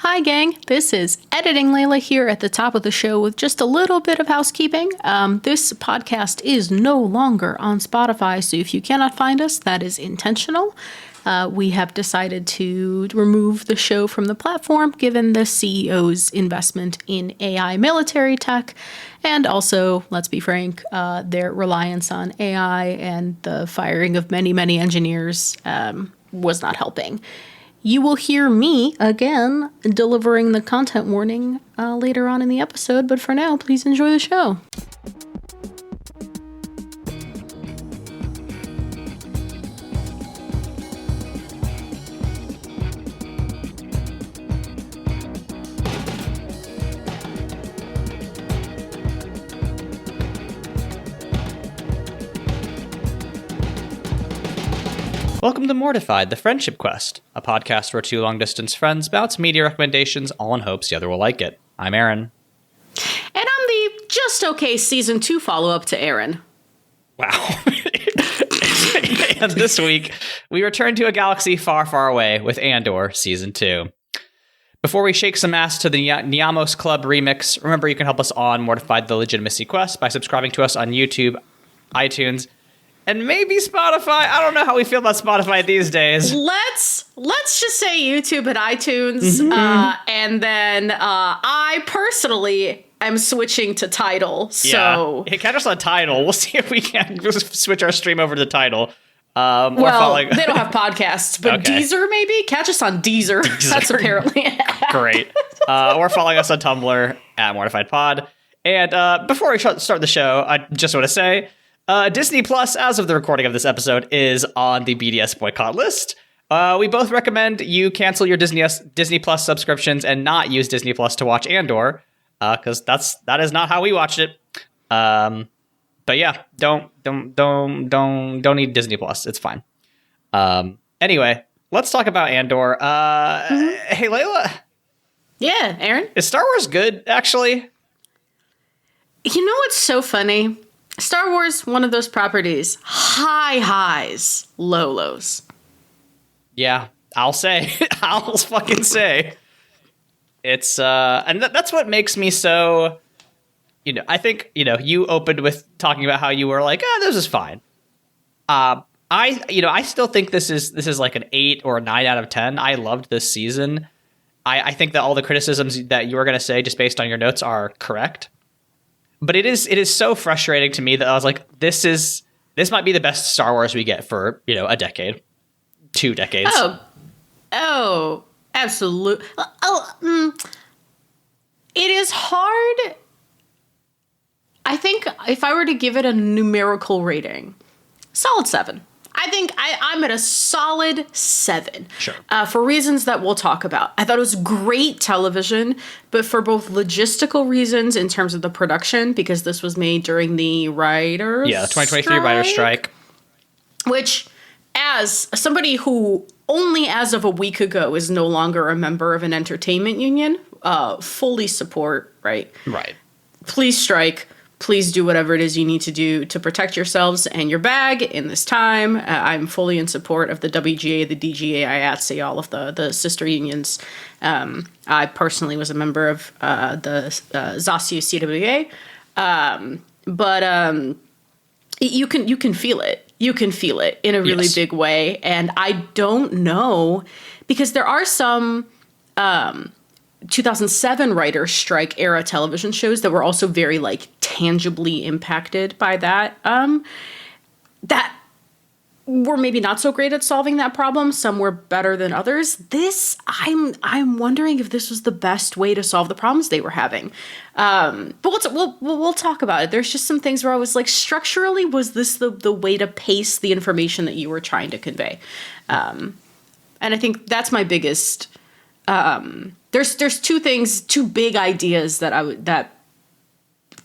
Hi gang, this is Editing Leyla here at the top of the show with just a little bit of housekeeping. This podcast is no longer on Spotify, so if you cannot find us, that is intentional. We have decided to remove the show from the platform given the CEO's investment in AI military tech, and also, let's be frank, their reliance on AI and the firing of many, many engineers was not helping. You will hear me, again, delivering the content warning later on in the episode, but for now, please enjoy the show. Welcome to Mortified, the Friendship Quest, a podcast where two long-distance friends bounce media recommendations, all in hopes the other will like it. I'm Aaron. And I'm the just okay season 2 follow-up to Aaron. Wow. And this week, we return to a galaxy far, far away with Andor Season 2. Before we shake some ass to the Niamos Club remix, remember you can help us on Mortified, the Legitimacy Quest by subscribing to us on YouTube, iTunes, and maybe Spotify. I don't know how we feel about Spotify these days. Let's just say YouTube and iTunes, and then I personally am switching to Tidal. So yeah, catch us on Tidal. We'll see if we can switch our stream over to Tidal. They don't have podcasts, but okay. Deezer maybe. Catch us on Deezer. That's apparently great. Or following us on Tumblr at Mortified Pod. And before we start the show, I just want to say, Disney Plus, as of the recording of this episode, is on the BDS boycott list. We both recommend you cancel your Disney Plus subscriptions and not use Disney Plus to watch Andor, because that is not how we watched it. But yeah, don't need Disney Plus. It's fine. Anyway, let's talk about Andor. Hey, Leyla. Yeah, Aaron? Is Star Wars good, actually? You know what's so funny? Star Wars, one of those properties, high highs, low lows. Yeah, I'll say. I'll fucking say. It's, and that's what makes me so, I think, you opened with talking about how you were like, this is fine. I still think this is like an 8 or a 9 out of 10. I loved this season. I think that all the criticisms that you were going to say just based on your notes are correct. But it is so frustrating to me that I was like, this might be the best Star Wars we get for, a decade, 2 decades. Oh, absolutely. It is hard. I think if I were to give it a numerical rating, solid 7. I think I'm at a solid 7. Sure. For reasons that we'll talk about. I thought it was great television, but for both logistical reasons in terms of the production, because this was made during the writers' the 2023 writers' strike. Which, as somebody who only as of a week ago is no longer a member of an entertainment union, fully support, right? Right. Please strike. Please do whatever it is you need to do to protect yourselves and your bag in this time. I'm fully in support of the WGA, the DGA, IATSE, all of the sister unions. I personally was a member of the ZASU CWA. But you can feel it. You can feel it in a really big way. And I don't know, because there are some 2007 writers' strike era television shows that were also very tangibly impacted by that, that were maybe not so great at solving that problem. Some were better than others. This, I'm wondering if this was the best way to solve the problems they were having. But we'll talk about it. There's just some things where I was like, structurally, was this the way to pace the information that you were trying to convey? And I think that's my biggest. There's two big ideas that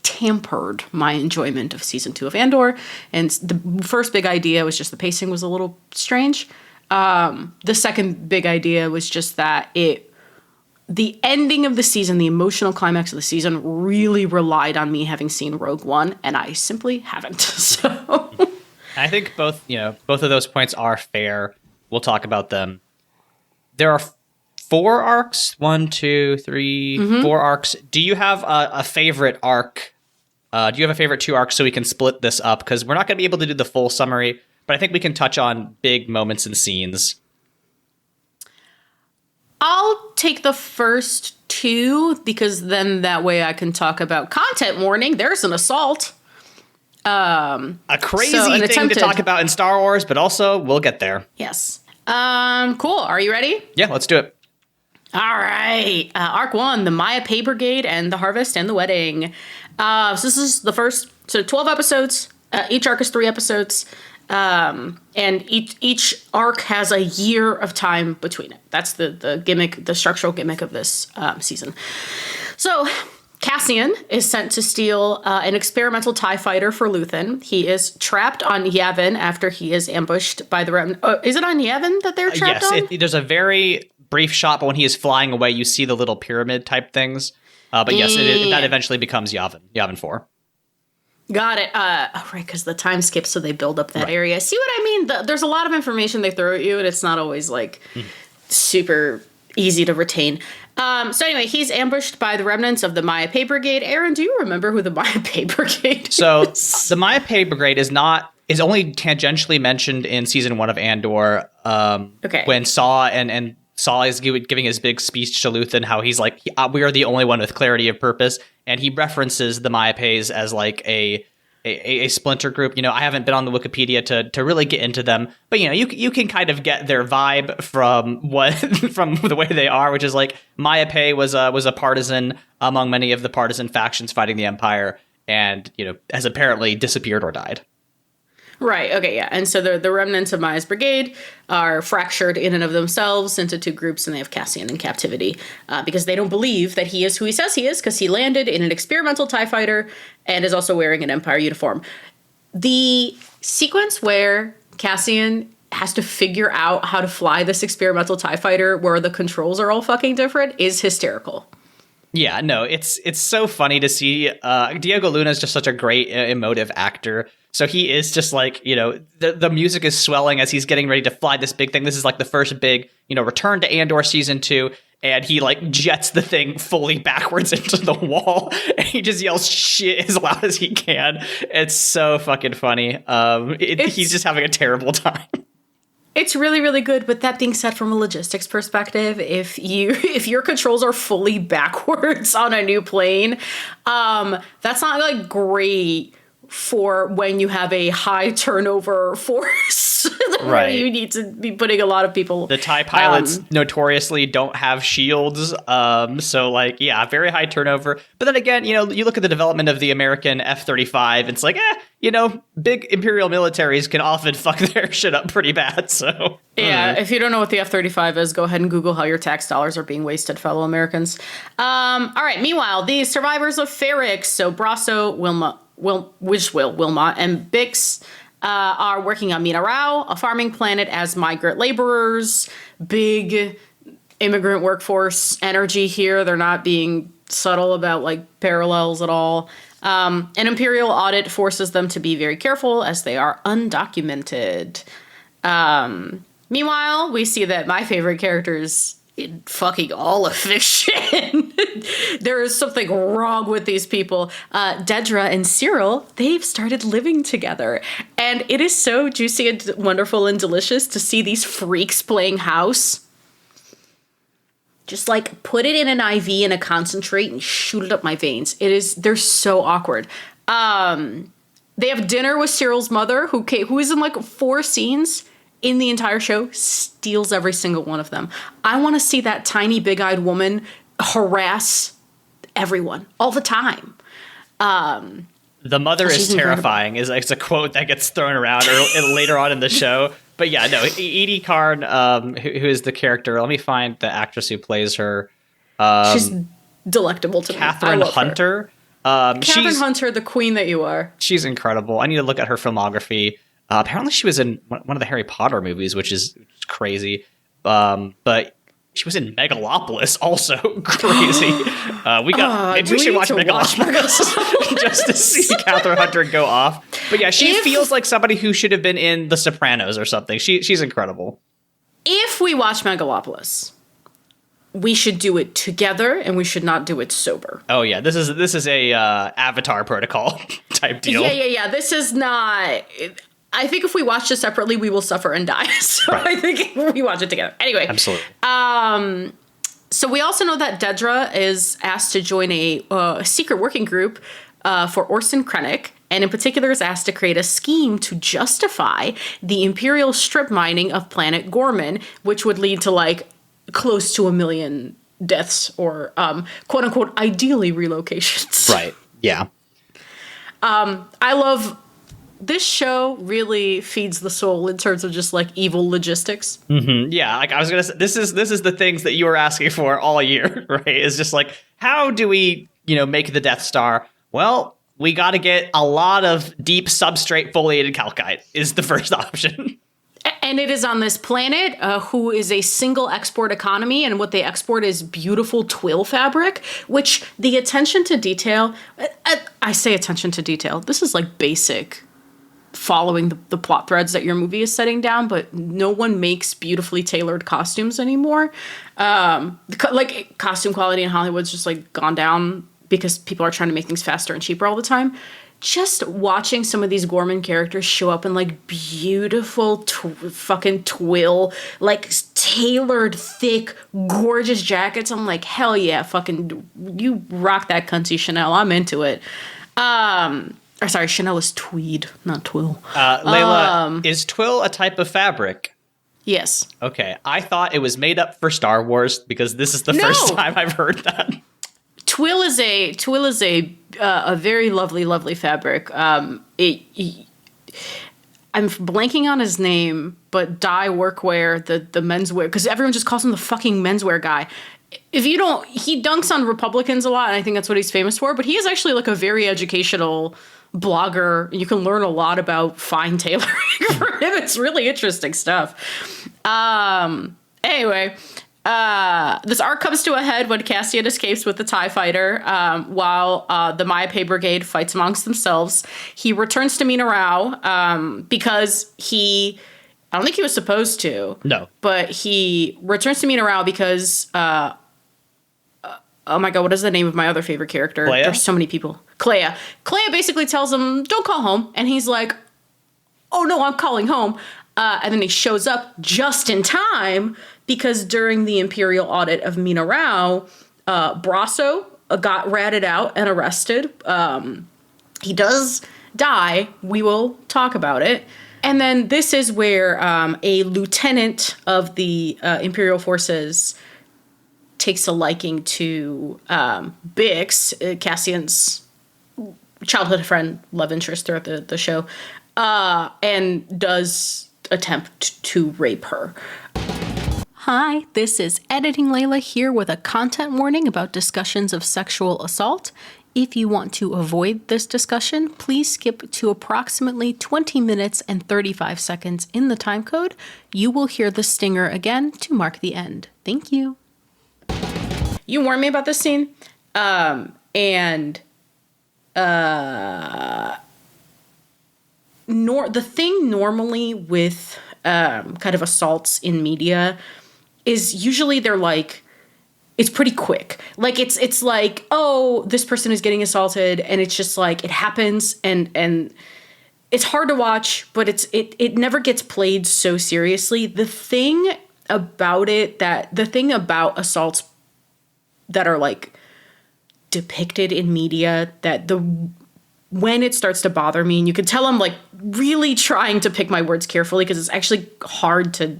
tampered my enjoyment of season 2 of Andor. And the first big idea was just the pacing was a little strange. The second big idea was just that the ending of the season, the emotional climax of the season, really relied on me having seen Rogue One, and I simply haven't. So I think both of those points are fair. We'll talk about them. There are 4 arcs. 1, 2, 3, 4 arcs. Do you have a favorite arc? Do you have a favorite 2 arcs so we can split this up? Because we're not going to be able to do the full summary, but I think we can touch on big moments and scenes. I'll take the first 2 because then that way I can talk about content warning. There's an assault. A crazy thing to talk about in Star Wars, but also we'll get there. Yes. Cool. Are you ready? Yeah, let's do it. All right. Arc 1, the Maya Pay Brigade and the Harvest and the Wedding. So this is the first, 12 episodes. Each arc is 3 episodes. And each arc has a year of time between it. That's the gimmick, the structural gimmick of this season. So Cassian is sent to steal an experimental TIE fighter for Luthen. He is trapped on Yavin after he is ambushed by the Remnant. Is it on Yavin that they're trapped on? Yes, there's a very brief shot, but when he is flying away, you see the little pyramid type things. But yes, that eventually becomes Yavin 4. Got it. Right, because the time skips, so they build up that area. See what I mean? There's a lot of information they throw at you, and it's not always super easy to retain. So anyway, he's ambushed by the remnants of the Maya Pay Brigade. Aaron, do you remember who the Maya Pay Brigade is? So the Maya Pay Brigade is only tangentially mentioned in season 1 of Andor. When Saw and Saw is giving his big speech to Luthen, how he's like, we are the only one with clarity of purpose. And he references the Maya Pays as like a splinter group. I haven't been on the Wikipedia to really get into them, but you can kind of get their vibe from from the way they are, which is like Maya Pay was a partisan among many of the partisan factions fighting the Empire, and has apparently disappeared or died. Right. Okay. Yeah. And so the remnants of Maya's brigade are fractured in and of themselves into 2 groups, and they have Cassian in captivity because they don't believe that he is who he says he is, because he landed in an experimental TIE fighter and is also wearing an Empire uniform. The sequence where Cassian has to figure out how to fly this experimental TIE fighter where the controls are all fucking different is hysterical. Yeah, no, it's so funny to see. Diego Luna is just such a great emotive actor. So he is just like, the music is swelling as he's getting ready to fly this big thing. This is like the first big, return to Andor season 2. And he like jets the thing fully backwards into the wall. And he just yells shit as loud as he can. It's so fucking funny. He's just having a terrible time. It's really, really good. But that being said, from a logistics perspective, if your controls are fully backwards on a new plane, that's not like great for when you have a high turnover force where you need to be putting a lot of people. The TIE pilots notoriously don't have shields. So like, yeah, very high turnover. But then again, you look at the development of the American F-35, it's like, big imperial militaries can often fuck their shit up pretty bad. So yeah, if you don't know what the F-35 is, go ahead and Google how your tax dollars are being wasted, fellow Americans. All right. Meanwhile, the survivors of Ferrix, so Brasso, Wilmot, and Bix are working on Minarao, a farming planet, as migrant laborers. Big immigrant workforce energy here. They're not being subtle about like parallels at all. An imperial audit forces them to be very careful as they are undocumented. Meanwhile, we see that my favorite characters in fucking all of fiction. There is something wrong with these people. Dedra and Cyril, they've started living together. And it is so juicy and wonderful and delicious to see these freaks playing house. Just like put it in an IV and a concentrate and shoot it up my veins. They're so awkward. They have dinner with Cyril's mother, who is in like 4 scenes in the entire show, steals every single one of them. I want to see that tiny, big-eyed woman harass everyone all the time. The mother is terrifying. It's a quote that gets thrown around later on in the show. But yeah, no, Edie Karn, who is the character, let me find the actress who plays her. She's delectable to Catherine me. Hunter. Catherine Hunter, the queen that you are. She's incredible. I need to look at her filmography. Apparently she was in one of the Harry Potter movies, which is crazy. But she was in Megalopolis, also crazy. Maybe we should watch Megalopolis just to see Catherine Hunter go off. But yeah, she feels like somebody who should have been in The Sopranos or something. She's incredible. If we watch Megalopolis, we should do it together and we should not do it sober. Oh yeah, this is a Avatar protocol type deal. Yeah. This is not. I think if we watch this separately, we will suffer and die. So I think we watch it together. Anyway, Absolutely. So we also know that Dedra is asked to join a secret working group for Orson Krennic, and in particular is asked to create a scheme to justify the Imperial strip mining of planet Gorman, which would lead to like close to 1 million deaths or quote unquote ideally relocations. Right. Yeah. I love this show. Really feeds the soul in terms of just like evil logistics. Yeah, like I was gonna say, this is the things that you were asking for all year, right? It's just like, how do we, make the Death Star? Well, we got to get a lot of deep substrate foliated calcite is the first option. And it is on this planet who is a single export economy, and what they export is beautiful twill fabric, which the attention to detail, I say attention to detail, this is like basic following the plot threads that your movie is setting down, but no one makes beautifully tailored costumes anymore. Like costume quality in Hollywood's just like gone down because people are trying to make things faster and cheaper all the time. Just watching some of these Gorman characters show up in like beautiful fucking twill, like tailored, thick, gorgeous jackets. I'm like, hell yeah, fucking you rock that cunty Chanel. I'm into it. Or sorry, Chanel is tweed, not twill. Leyla, is twill a type of fabric? Yes. Okay, I thought it was made up for Star Wars because this is the first time I've heard that. Twill is a very lovely fabric. I'm blanking on his name, but Dye Workwear, the menswear, because everyone just calls him the fucking menswear guy. If you don't, he dunks on Republicans a lot, and I think that's what he's famous for. But he is actually like a very educational blogger. You can learn a lot about fine tailoring from him. It's really interesting stuff. Anyway. This arc comes to a head when Cassian escapes with the TIE fighter, while the Maya Pei Brigade fights amongst themselves. He returns to Mina Rao because I don't think he was supposed to. No. But he returns to Mina Rao because, oh my god, what is the name of my other favorite character? Clea? There's so many people. Clea. Clea basically tells him, don't call home. And he's like, oh no, I'm calling home. And then he shows up just in time because during the Imperial audit of Mina Rao, Brasso got ratted out and arrested. He does die. We will talk about it. And then this is where a lieutenant of the Imperial forces takes a liking to Bix, Cassian's childhood friend, love interest throughout the show, and does attempt to rape her. Hi, this is Editing Leyla here with a content warning about discussions of sexual assault. If you want to avoid this discussion, please skip to approximately 20 minutes and 35 seconds in the timecode. You will hear the stinger again to mark the end. Thank you. You warned me about this scene, the thing normally with kind of assaults in media is usually they're like, it's pretty quick. Like it's like, oh, this person is getting assaulted, and it's just like it happens, and it's hard to watch, but it never gets played so seriously. The thing about assaults that are like depicted in media, that when it starts to bother me, and you can tell I'm like really trying to pick my words carefully because it's actually hard to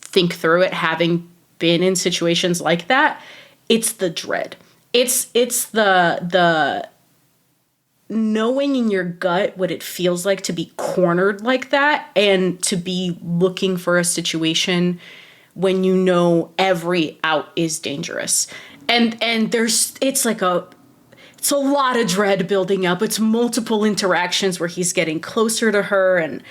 think through it having been in situations like that, it's the dread. It's the knowing in your gut what it feels like to be cornered like that, and to be looking for a situation when you know every out is dangerous. And it's a lot of dread building up. It's multiple interactions where he's getting closer to her and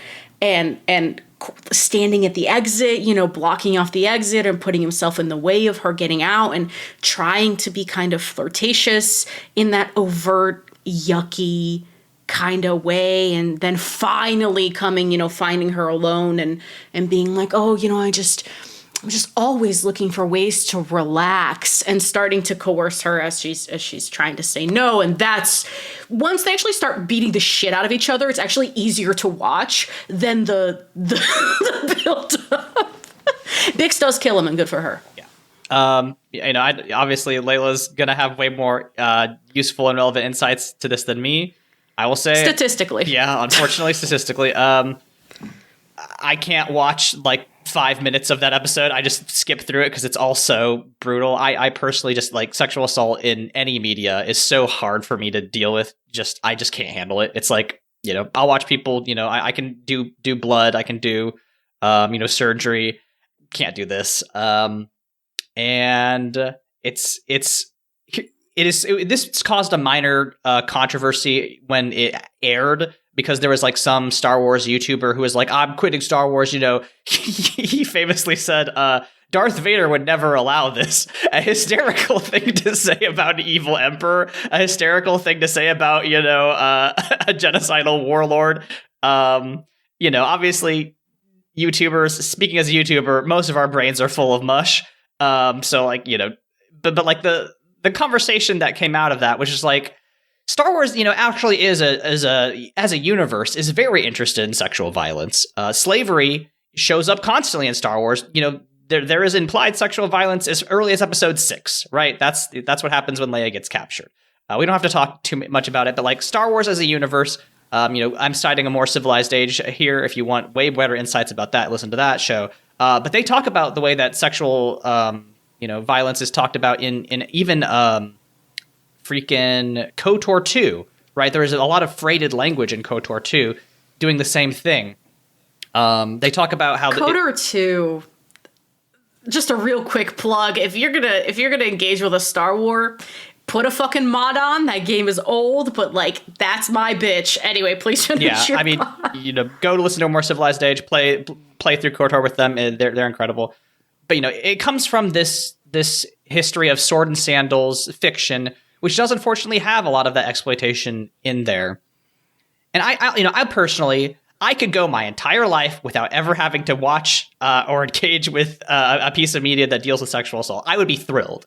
standing at the exit, blocking off the exit and putting himself in the way of her getting out, and trying to be kind of flirtatious in that overt, yucky kind of way. And then finally coming, finding her alone and being like, oh, just always looking for ways to relax and starting to coerce her as she's trying to say no. And that's once they actually start beating the shit out of each other, it's actually easier to watch than the build up. Bix does kill him, and good for her. Yeah. Obviously Layla's gonna have way more useful and relevant insights to this than me. I will say statistically. Yeah, unfortunately, statistically. I can't watch like 5 minutes of that episode. I just skip through it because it's all so brutal. I personally just like sexual assault in any media is so hard for me to deal with. I just can't handle it. It's like, I'll watch people, I can do blood. I can do, surgery. Can't do this. And this caused a minor controversy when it aired, because there was like some Star Wars YouTuber who was like, I'm quitting Star Wars. He famously said, Darth Vader would never allow this. A hysterical thing to say about an evil emperor, a hysterical thing to say about, a genocidal warlord. Obviously YouTubers, speaking as a YouTuber, most of our brains are full of mush. So like, but like the conversation that came out of that, which is like, Star Wars, actually as a universe is very interested in sexual violence. Slavery shows up constantly in Star Wars. There is implied sexual violence as early as episode 6, right? That's what happens when Leia gets captured. We don't have to talk too much about it, but like Star Wars as a universe, I'm citing A More Civilized Age here. If you want way better insights about that, listen to that show. But they talk about the way that sexual, violence is talked about in even freaking KOTOR 2, right? There is a lot of freighted language in KOTOR 2 doing the same thing. They talk about how KOTOR 2, just a real quick plug, if you're gonna engage with a Star War, put a fucking mod on. That game is old, but like that's my bitch. Anyway, please finish your pod. Go to listen to A More Civilized Age, play through KOTOR with them. They're incredible. But it comes from this history of sword and sandals fiction, which does unfortunately have a lot of that exploitation in there. And I personally, I could go my entire life without ever having to watch or engage with a piece of media that deals with sexual assault. I would be thrilled.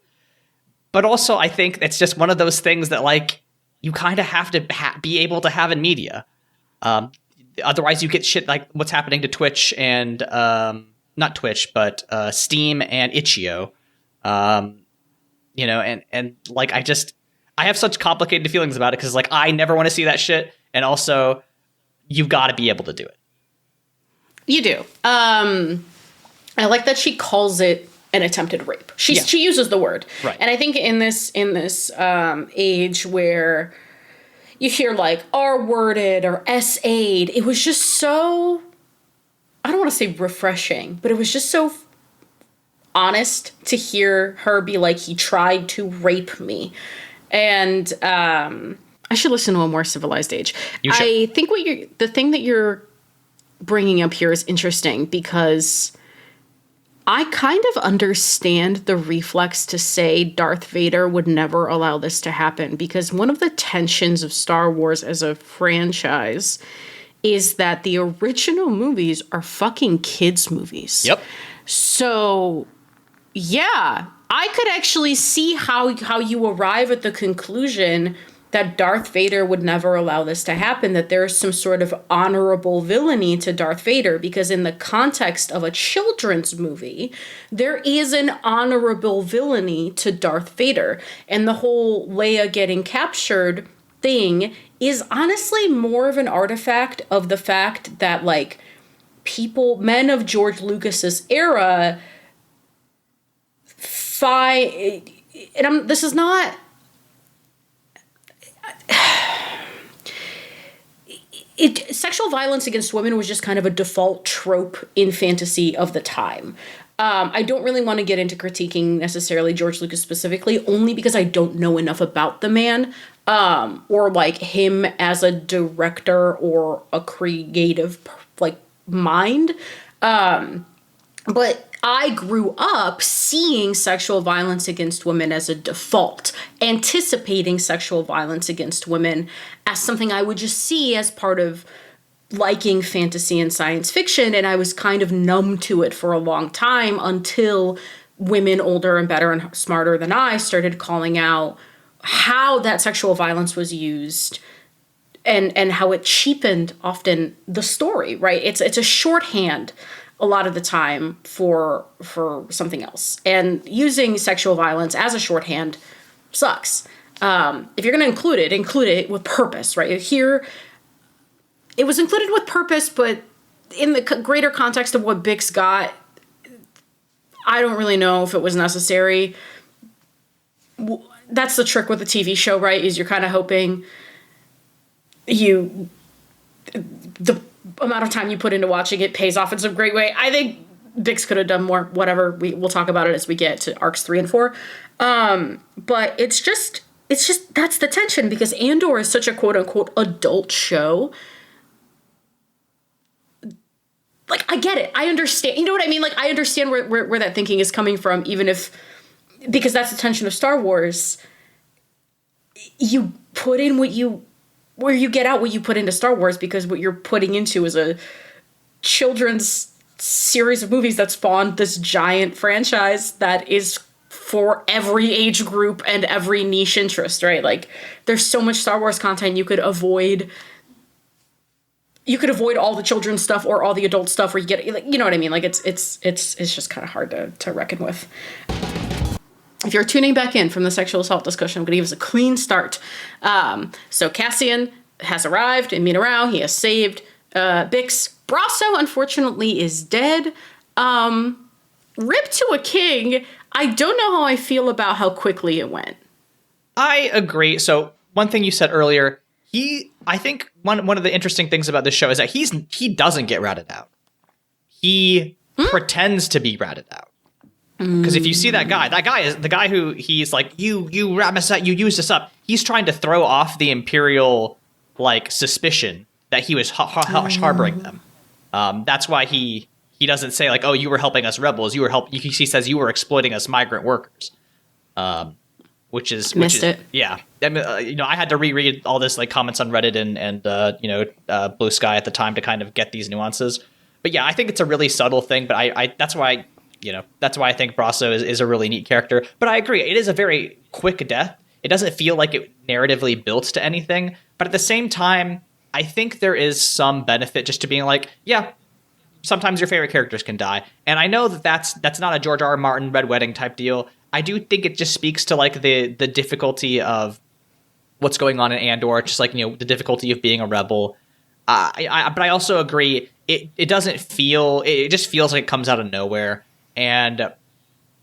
But also, I think it's just one of those things that like you kind of have to be able to have in media. Otherwise, you get shit like what's happening to Twitch and not Twitch, but Steam and Itch.io. And like I have such complicated feelings about it because like I never want to see that shit, and also you've got to be able to do it. You do. I like that she calls it an attempted rape. She uses the word, right. And I think in this age where you hear like R-worded or S-aid, it was just so, I don't want to say refreshing, but it was just so honest to hear her be like, he tried to rape me. And I should listen to A More Civilized Age. I think the thing that you're bringing up here is interesting because I kind of understand the reflex to say Darth Vader would never allow this to happen, because one of the tensions of Star Wars as a franchise is that the original movies are fucking kids' movies. Yep. So, yeah, I could actually see how you arrive at the conclusion that Darth Vader would never allow this to happen, that there's some sort of honorable villainy to Darth Vader, because in the context of a children's movie, there is an honorable villainy to Darth Vader. And the whole Leia getting captured thing is honestly more of an artifact of the fact that, like, men of George Lucas's era, this is not... sexual violence against women was just kind of a default trope in fantasy of the time. I don't really want to get into critiquing necessarily George Lucas specifically, only because I don't know enough about the man, or like him as a director or a creative like mind. But I grew up seeing sexual violence against women as a default, anticipating sexual violence against women as something I would just see as part of liking fantasy and science fiction, and I was kind of numb to it for a long time until women older and better and smarter than I started calling out how that sexual violence was used and how it cheapened often the story, right? It's a shorthand a lot of the time for something else. And using sexual violence as a shorthand sucks. If you're going to include it with purpose, right? Here, it was included with purpose, but in the greater context of what Bix got, I don't really know if it was necessary. That's the trick with a TV show, right? Is you're kind of hoping the amount of time you put into watching it pays off in some great way. I think Bix could have done more, whatever. We'll talk about it as we get to arcs 3 and 4. But it's just that's the tension, because Andor is such a quote unquote adult show. Like, I get it. I understand. You know what I mean? Like, I understand where that thinking is coming from, even if, because that's the tension of Star Wars. You put in where you get out what you put into Star Wars, because what you're putting into is a children's series of movies that spawned this giant franchise that is for every age group and every niche interest, right? Like, there's so much Star Wars content you could avoid. You could avoid all the children's stuff or all the adult stuff where you get, like, you know what I mean? Like, it's just kind of hard to reckon with. If you're tuning back in from the sexual assault discussion, I'm going to give us a clean start. So Cassian has arrived in Minarao. He has saved Bix. Brasso, unfortunately, is dead. Rip to a king. I don't know how I feel about how quickly it went. I agree. So one thing you said earlier, I think one of the interesting things about this show is that he doesn't get ratted out. He pretends to be ratted out. Because if you see that guy is the guy who he's like, you rat us out, you used us up. He's trying to throw off the Imperial, like, suspicion that he was harboring them. That's why he doesn't say, like, oh, you were helping us rebels. He says you were exploiting us migrant workers. Which is yeah. I mean, I had to reread all this, like, comments on Reddit and Blue Sky at the time to kind of get these nuances. But yeah, I think it's a really subtle thing. But I that's why I think Brasso is a really neat character. But I agree, it is a very quick death. It doesn't feel like it narratively built to anything. But at the same time, I think there is some benefit just to being like, yeah, sometimes your favorite characters can die. And I know that's not a George R. R. Martin Red Wedding type deal. I do think it just speaks to, like, the difficulty of what's going on in Andor, just like, the difficulty of being a rebel. But I also agree, it doesn't feel, it just feels like it comes out of nowhere. And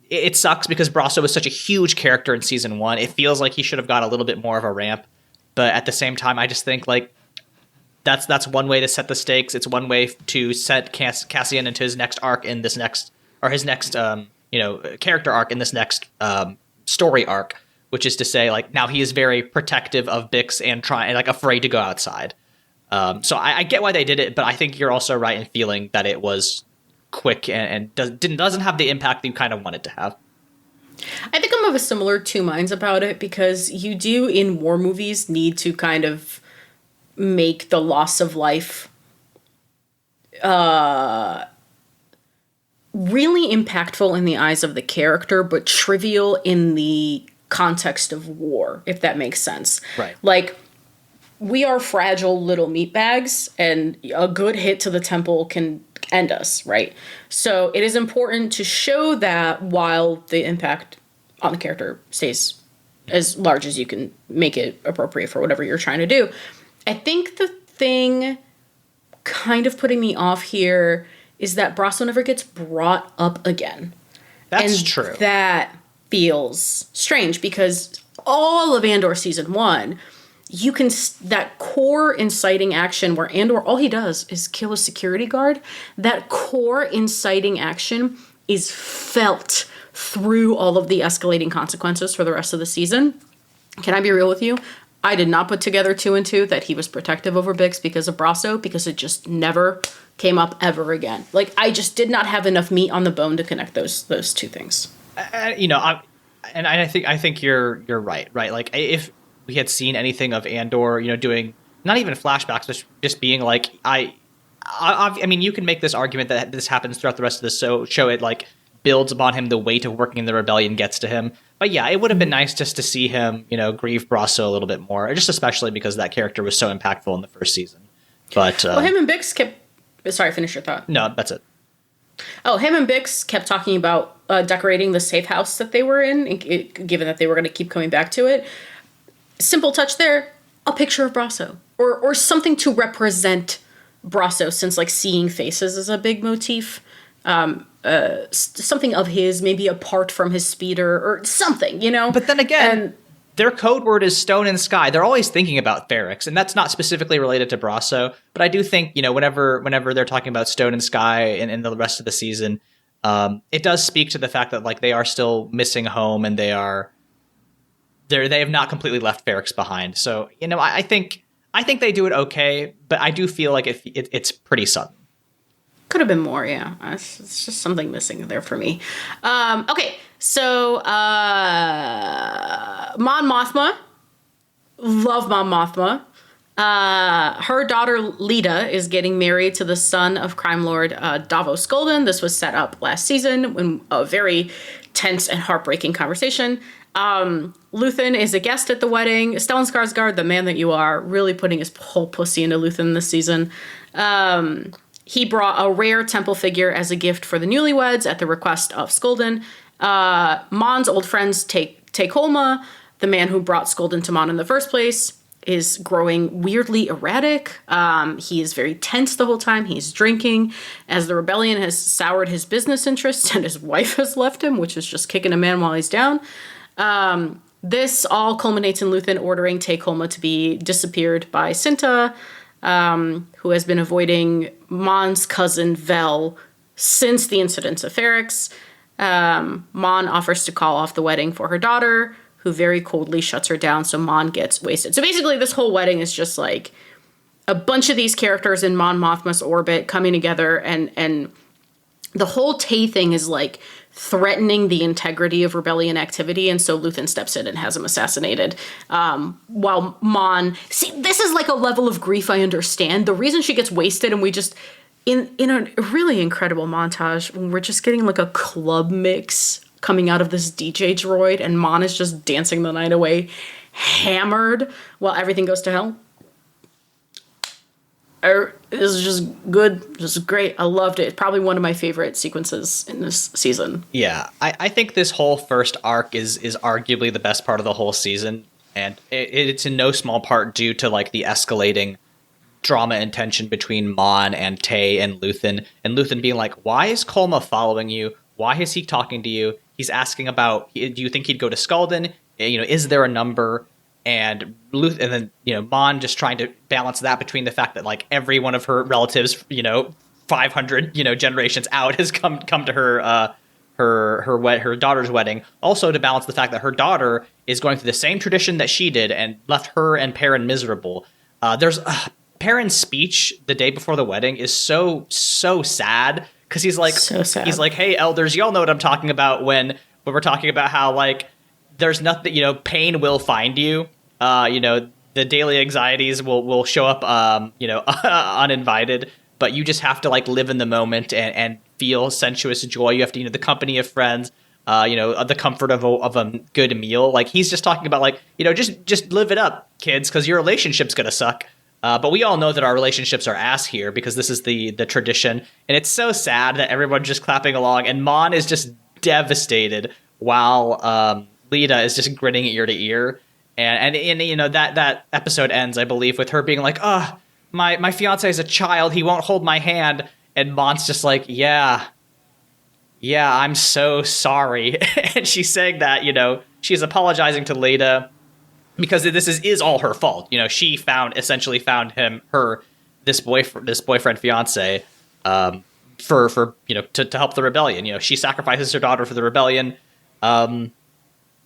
it sucks because Brasso was such a huge character in season 1. It feels like he should have got a little bit more of a ramp. But at the same time, I just think, like, that's one way to set the stakes. It's one way to set Cassian into his next arc in this next, or his next, character arc in this next story arc, which is to say, like, now he is very protective of Bix and like, afraid to go outside. So I get why they did it, but I think you're also right in feeling that it was quick and doesn't have the impact that you kind of want it to have. I think I'm of a similar two minds about it, because you do in war movies need to kind of make the loss of life really impactful in the eyes of the character, but trivial in the context of war, if that makes sense. Right. Like, we are fragile little meatbags, and a good hit to the temple can end us, right? So it is important to show that while the impact on the character stays as large as you can make it appropriate for whatever you're trying to do. I think the thing kind of putting me off here is that Brasso never gets brought up again. That's true. That feels strange, because all of Andor season 1, you can, that core inciting action where Andor, all he does is kill a security guard. That core inciting action is felt through all of the escalating consequences for the rest of the season. Can I be real with you? I did not put together 2 and 2 that he was protective over Bix because of Brasso, because it just never came up ever again. Like, I just did not have enough meat on the bone to connect those two things. I think you're right. Like, if we had seen anything of Andor, doing not even flashbacks, but just being like, I mean, you can make this argument that this happens throughout the rest of the show. It like builds upon him, the weight of working in the rebellion gets to him. But yeah, it would have been nice just to see him, grieve Brasso a little bit more, just especially because that character was so impactful in the first season. But well, him and Bix kept. Sorry, finish your thought. No, that's it. Oh, him and Bix kept talking about decorating the safe house that they were in, given that they were going to keep coming back to it. Simple touch there, a picture of Brasso. Or something to represent Brasso, since like seeing faces is a big motif. Something of his, maybe apart from his speeder or something, But then again, their code word is Stone and Sky. They're always thinking about Ferrix, and that's not specifically related to Brasso. But I do think, whenever they're talking about Stone and Sky in the rest of the season, it does speak to the fact that like they are still missing home, and they have not completely left Ferrix behind. So I think they do it okay, but I do feel like it's pretty sudden. Could have been more, yeah. It's just something missing there for me. Okay, so Mon Mothma. Love Mon Mothma. Her daughter, Leyla, is getting married to the son of crime lord Davos Golden. This was set up last season in a very tense and heartbreaking conversation. Luthen is a guest at the wedding. Stellan Skarsgård, the man that you are, really putting his whole pussy into Luthen this season. He brought a rare temple figure as a gift for the newlyweds at the request of Skolden. Mon's old friends take Holma, the man who brought Skolden to Mon in the first place, is growing weirdly erratic. He is very tense the whole time. He's drinking as the rebellion has soured his business interests and his wife has left him, which is just kicking a man while he's down. This all culminates in Luthen ordering Take Holma to be disappeared by Cinta, who has been avoiding Mon's cousin Vel since the incidents of Ferrix. Mon offers to call off the wedding for her daughter, who very coldly shuts her down, so Mon gets wasted. So basically this whole wedding is just like a bunch of these characters in Mon Mothma's orbit coming together, and the whole Tay thing is like threatening the integrity of rebellion activity, and so Luthen steps in and has him assassinated. While Mon... See, this is like a level of grief I understand. The reason she gets wasted, and we just... In a really incredible montage, when we're just getting like a club mix coming out of this DJ droid, and Mon is just dancing the night away, hammered, while everything goes to hell. This is just good, just great. I loved it. It's probably one of my favorite sequences in this season. Yeah, I think this whole first arc is arguably the best part of the whole season, and it's in no small part due to like the escalating drama and tension between Mon and Tay and Luthen being like, why is Kolma following you? Why is he talking to you? He's asking about, do you think he'd go to Skalden? Is there a number? And then Mon just trying to balance that between the fact that like every one of her relatives, 500 generations out has come to her daughter's wedding. Also to balance the fact that her daughter is going through the same tradition that she did and left her and Perrin miserable. There's Perrin's speech the day before the wedding is so sad, because he's like, so sad. He's like, hey elders, y'all know what I'm talking about when we're talking about how like there's nothing, pain will find you. The daily anxieties will show up, uninvited, but you just have to like live in the moment and feel sensuous joy. You have to, the company of friends, the comfort of a good meal. Like he's just talking about like, just live it up, kids, because your relationship's going to suck. But we all know that our relationships are ass here because this is the tradition. And it's so sad that everyone's just clapping along and Mon is just devastated while Leyla is just grinning ear to ear. And that episode ends, I believe, with her being like, oh, my fiance is a child. He won't hold my hand. And Mon's just like, yeah, I'm so sorry. And she's saying that, she's apologizing to Leyla because this is all her fault. She essentially found this boyfriend fiance for to help the rebellion. She sacrifices her daughter for the rebellion.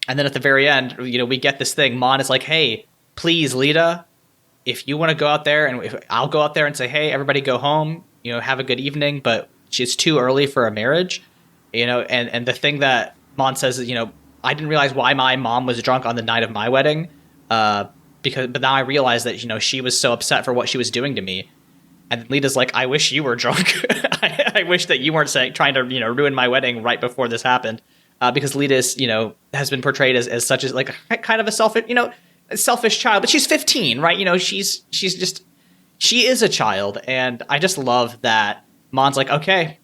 And then at the very end, we get this thing. Mon is like, hey, please, Leyla, if you want to go out there, and I'll go out there and say, hey, everybody go home, have a good evening, but it's too early for a marriage, and the thing that Mon says is, I didn't realize why my mom was drunk on the night of my wedding, but now I realize that, she was so upset for what she was doing to me. And Lita's like, I wish you were drunk. I wish that you weren't trying to, ruin my wedding right before this happened. Because Lita is, has been portrayed as such as like kind of a selfish child, but she's 15, right? She is a child. And I just love that Mon's like, okay,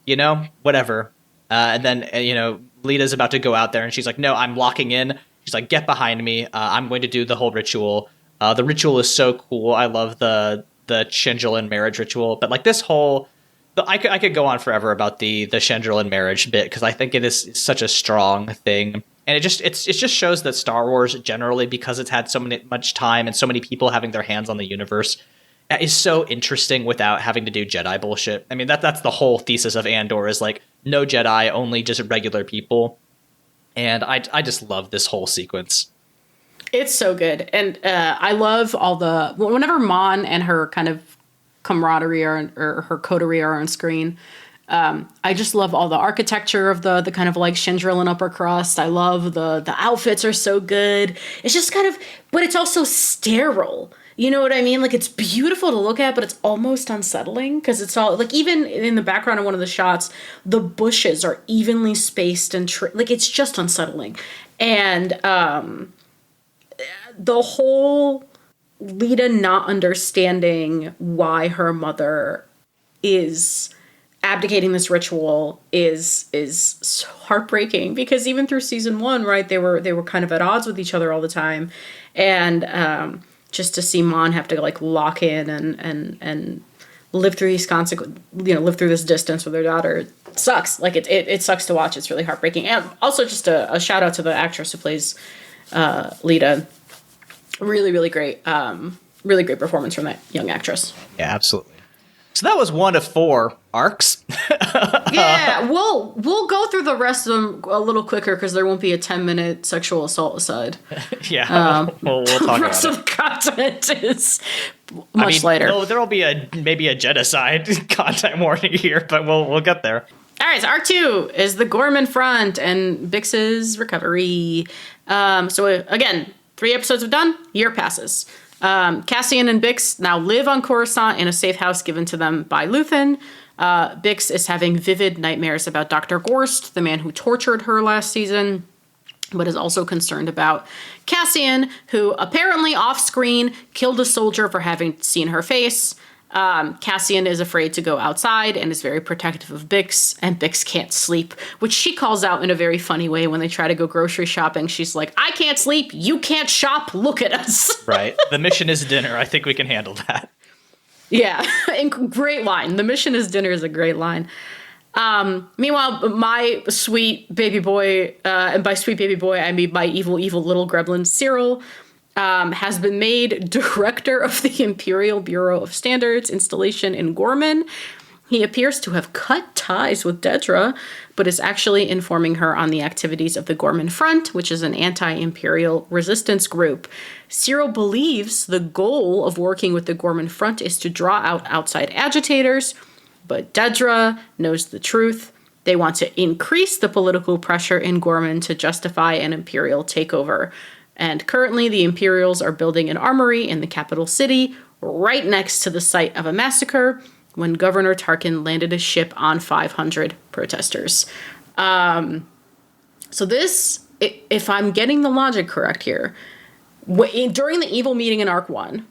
whatever. And then, Lita's about to go out there and she's like, no, I'm locking in. She's like, get behind me. I'm going to do the whole ritual. The ritual is so cool. I love the Shenjil marriage ritual. But like this whole, I could go on forever about the Shenjil marriage bit because I think it is such a strong thing. And it just shows that Star Wars generally, because it's had much time and so many people having their hands on the universe, is so interesting without having to do Jedi bullshit. I mean, that's the whole thesis of Andor is like no Jedi, only just regular people. And I just love this whole sequence. It's so good. And I love whenever Mon and her kind of camaraderie or her coterie are on screen, I just love all the architecture of the kind of like Shenjil and upper crust. I love the outfits are so good. It's just kind of, but it's also sterile. You know what I mean? Like it's beautiful to look at, but it's almost unsettling because it's all like even in the background of one of the shots, the bushes are evenly spaced and like it's just unsettling. And the whole Lita not understanding why her mother is abdicating this ritual is so heartbreaking because even through season 1, right, they were kind of at odds with each other all the time. And just to see Mon have to like lock in and live through these live through this distance with her daughter sucks. Like it sucks to watch. It's really heartbreaking. And also just a shout out to the actress who plays Lita. Really, really great. Really great performance from that young actress. Yeah, absolutely. So that was one of 4 arcs. Yeah, we'll go through the rest of them a little quicker because there won't be a 10-minute sexual assault aside. Yeah, we'll talk about it. The rest of the content is much later. There'll be maybe a genocide content warning here, but we'll get there. All right, so Arc 2 is the Gorman front and Bix's recovery. So again, 3 episodes have done, year passes. Cassian and Bix now live on Coruscant in a safe house given to them by Luthen. Bix is having vivid nightmares about Dr. Gorst, the man who tortured her last season, but is also concerned about Cassian, who apparently off-screen killed a soldier for having seen her face. Cassian is afraid to go outside and is very protective of Bix, and Bix can't sleep, which she calls out in a very funny way when they try to go grocery shopping. She's like, I can't sleep, you can't shop, look at us. Right. The mission is dinner. I think we can handle that. Yeah, and great line. The mission is dinner is a great line. Meanwhile, my sweet baby boy, and by sweet baby boy, I mean my evil little gremlin, Cyril, has been made director of the Imperial Bureau of Standards installation in Gorman. He appears to have cut ties with Dedra, but is actually informing her on the activities of the Gorman Front, which is an anti-imperial resistance group. Cyril believes the goal of working with the Gorman Front is to draw out outside agitators, but Dedra knows the truth. They want to increase the political pressure in Gorman to justify an imperial takeover. And currently, the Imperials are building an armory in the capital city, right next to the site of a massacre, when Governor Tarkin landed a ship on 500 protesters. So this, if I'm getting the logic correct here, during the evil meeting in Arc 1,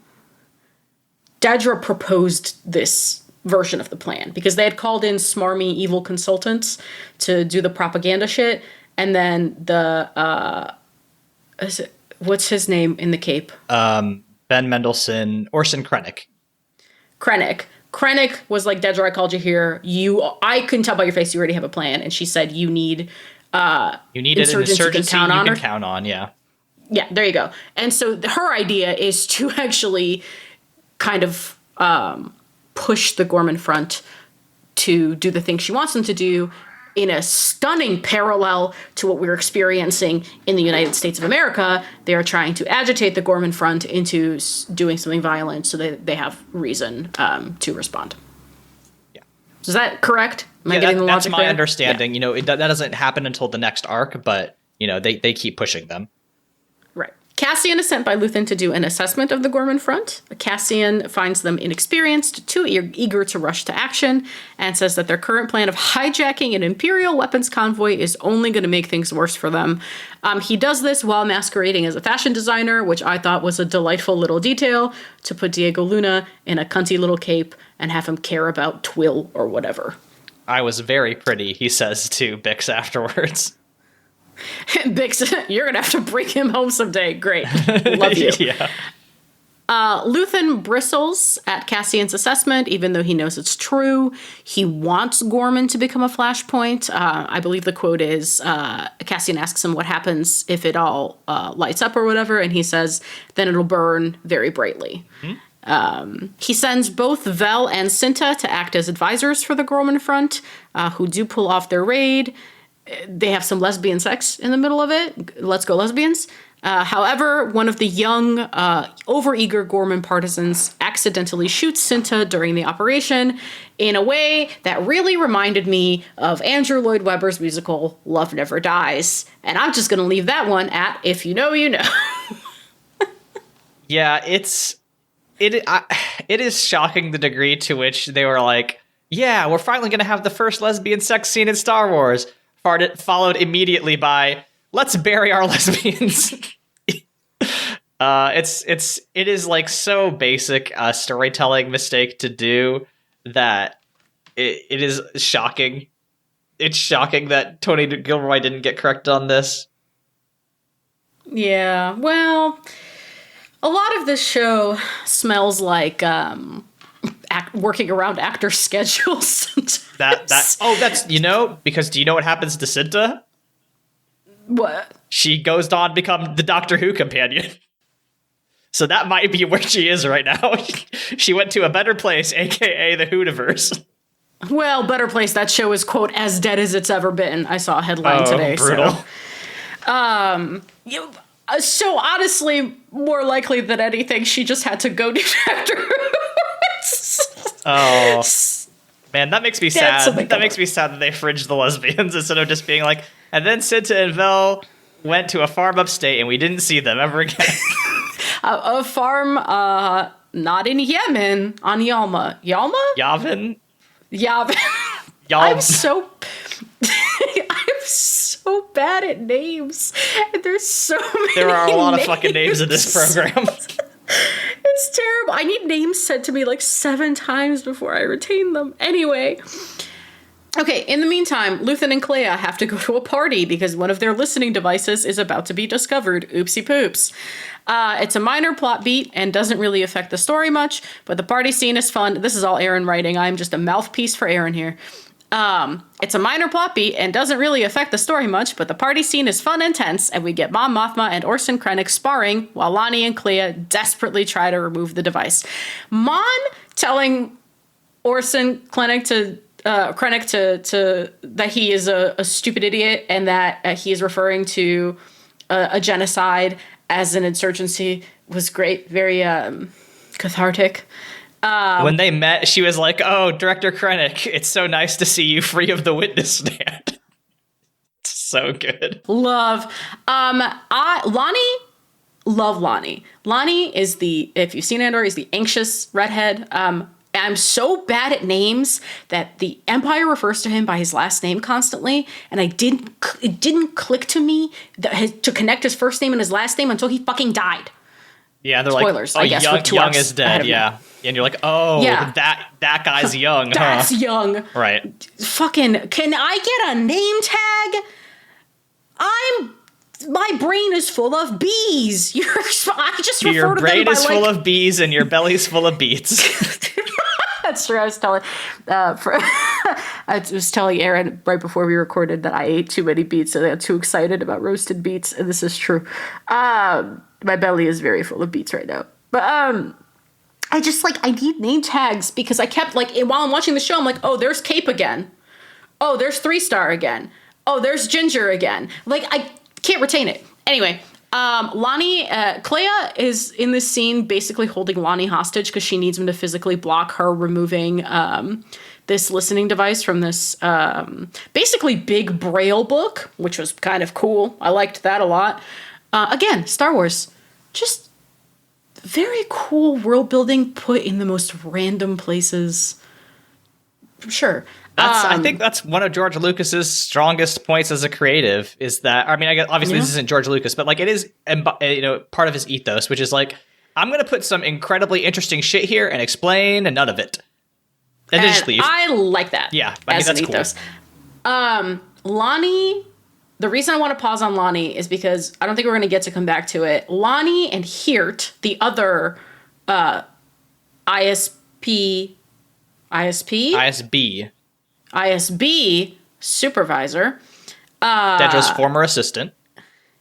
Dedra proposed this version of the plan, because they had called in smarmy evil consultants to do the propaganda shit, and then what's his name in the cape? Ben Mendelsohn, Orson Krennic. Krennic was like, Dedra, I called you here. I couldn't tell by your face you already have a plan. And she said, you need an insurgency you can count on, yeah. Yeah, there you go. And so her idea is to actually kind of push the Gorman Front to do the thing she wants them to do, in a stunning parallel to what we're experiencing in the United States of America. They are trying to agitate the Gorman Front into doing something violent so that they have reason to respond. Yeah. Is that correct? Am I getting the logic that's my there? understanding. Yeah. That doesn't happen until the next arc, but, they keep pushing them. Right. Cassian is sent by Luthen to do an assessment of the Gorman front. Cassian finds them inexperienced, too eager to rush to action, and says that their current plan of hijacking an Imperial weapons convoy is only going to make things worse for them. He does this while masquerading as a fashion designer, which I thought was a delightful little detail, to put Diego Luna in a cunty little cape and have him care about twill or whatever. I was very pretty, he says to Bix afterwards. Bix, you're going to have to bring him home someday. Great. Love you. Yeah. Luthen bristles at Cassian's assessment, even though he knows it's true. He wants Gorman to become a flashpoint. I believe the quote is, Cassian asks him what happens if it all lights up or whatever, and he says, then it'll burn very brightly. He sends both Vel and Cinta to act as advisors for the Gorman front, who do pull off their raid. They have some lesbian sex in the middle of it. Let's go lesbians. However, one of the young, overeager Gorman partisans accidentally shoots Cinta during the operation in a way that really reminded me of Andrew Lloyd Webber's musical Love Never Dies. And I'm just going to leave that one at if you know, you know. Yeah, it is shocking the degree to which they were like, yeah, we're finally going to have the first lesbian sex scene in Star Wars. Followed immediately by, let's bury our lesbians. It is like so basic a storytelling mistake to do that it is shocking. It's shocking that Tony Gilroy didn't get corrected on this. Yeah, well, a lot of this show smells like working around actor schedules. That's because do you know what happens to Cinta? What? She goes on to become the Doctor Who companion. So that might be where she is right now. She went to a better place, aka the Whoniverse. Well, better place. That show is, quote, as dead as it's ever been. I saw a headline today. Brutal. So honestly, more likely than anything, she just had to go to Doctor Who. Oh, man, that makes me sad. That makes me sad that they fringed the lesbians instead of just being like, and then Cinta and Vel went to a farm upstate and we didn't see them ever again. A farm, not in Yemen, on Yalma. Yalma? Yavin? I'm so bad at names. And there's so many There are a lot names. of fucking names in this program. It's terrible. I need names said to me like 7 times before I retain them. Anyway. Okay, in the meantime, Luthen and Clea have to go to a party because one of their listening devices is about to be discovered. Oopsie poops. It's a minor plot beat and doesn't really affect the story much, but the party scene is fun. This is all Aaron writing. I'm just a mouthpiece for Aaron here. It's a minor plot beat and doesn't really affect the story much, but the party scene is fun and tense, and we get Mon Mothma and Orson Krennic sparring while Lonnie and Clea desperately try to remove the device. Mon telling Orson Krennic to that he is a stupid idiot and that he is referring to a genocide as an insurgency was great, very cathartic. When they met, she was like, "Oh, Director Krennic, it's so nice to see you free of the witness stand." It's so good. Love Lonnie. Lonnie is if you've seen Andor, is the anxious redhead. I'm so bad at names that the Empire refers to him by his last name constantly, and it didn't click to me to connect his first name and his last name until he fucking died. Yeah, they're Spoilers, like, I guess, with 2 young arcs is ahead dead, of yeah. And you're like, oh, Yeah. that guy's young, That's huh? young. Right. Fucking, can I get a name tag? My brain is full of bees. I just refer Your to brain them is by full of bees and your belly's full of beets. That's true. I was telling, I was telling Aaron right before we recorded that I ate too many beets, and I got too excited about roasted beets, and this is true. My belly is very full of beets right now, but I just I need name tags because I kept while I'm watching the show, I'm like, oh, there's Cape again. Oh, there's 3-star again. Oh, there's Ginger again. I can't retain it. Anyway. Clea is in this scene basically holding Lonnie hostage because she needs him to physically block her removing this listening device from this basically big braille book, which was kind of cool. I liked that a lot. Again, Star Wars. just very cool world building put in the most random places. Sure. I think that's one of George Lucas's strongest points as a creative is that, I mean, I guess obviously this isn't George Lucas, but like it is, part of his ethos, which is like, I'm going to put some incredibly interesting shit here and explain and none of it. And then just leave. I like that. Yeah, I mean, that's cool. Lonnie, the reason I want to pause on Lonnie is because I don't think we're going to get to come back to it. Lonnie and Heart, the other ISB supervisor. Dedra's former assistant.